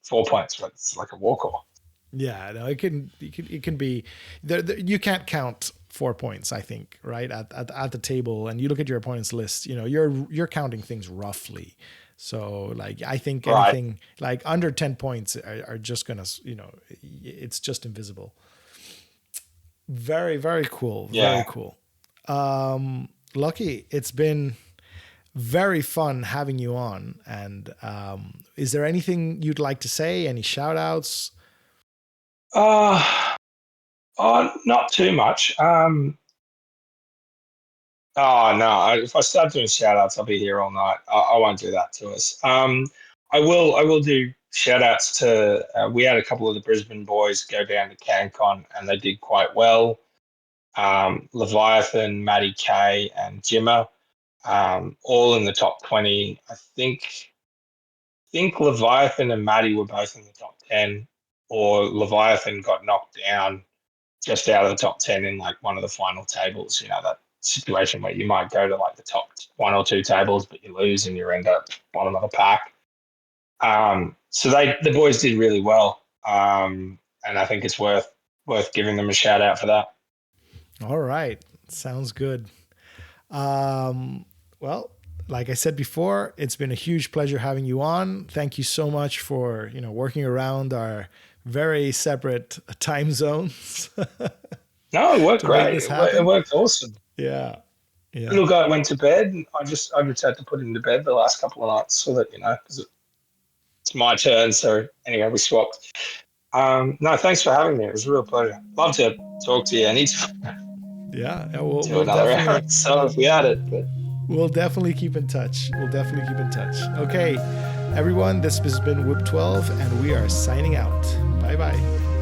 Speaker 2: 4 points, but it's like a walk-off.
Speaker 1: Yeah, no, it can be you can't count 4 points, I think, right? At the table and you look at your opponent's list, you're counting things roughly. So like I think
Speaker 2: Right.
Speaker 1: anything like under 10 points are just gonna, it's just invisible. Very, very cool. Very
Speaker 2: Yeah.
Speaker 1: cool. Lucky, it's been very fun having you on. And is there anything you'd like to say? Any shout outs?
Speaker 2: Uh, not too much. Oh no! If I start doing shout outs, I'll be here all night. I won't do that to us. I will. I will do shout outs to. We had a couple of the Brisbane boys go down to CanCon, and they did quite well. Leviathan, Matty K, and Jimmer, all in the top 20. I think think Leviathan and Maddie were both in the top 10, or Leviathan got knocked down just out of the top 10 in like one of the final tables. You know, that situation where you might go to like the top one or two tables, but you lose and you end up bottom of the pack. So the boys did really well. And I think it's worth giving them a shout out for that.
Speaker 1: All right. Sounds good. Well, like I said before, it's been a huge pleasure having you on. Thank you so much for, working around our very separate time zones.
Speaker 2: No, it worked
Speaker 1: to make
Speaker 2: great.
Speaker 1: this happen.
Speaker 2: It worked awesome.
Speaker 1: Yeah.
Speaker 2: Little guy went to bed, and I just had to put him to bed the last couple of nights so that, because it's my turn. So anyway, we swapped. No, thanks for having me. It was a real pleasure. Love to talk to you anytime.
Speaker 1: Yeah,
Speaker 2: Do another hour so if we had it. But
Speaker 1: we'll definitely keep in touch. Okay, everyone, this has been Whip 12, and we are signing out. Bye-bye.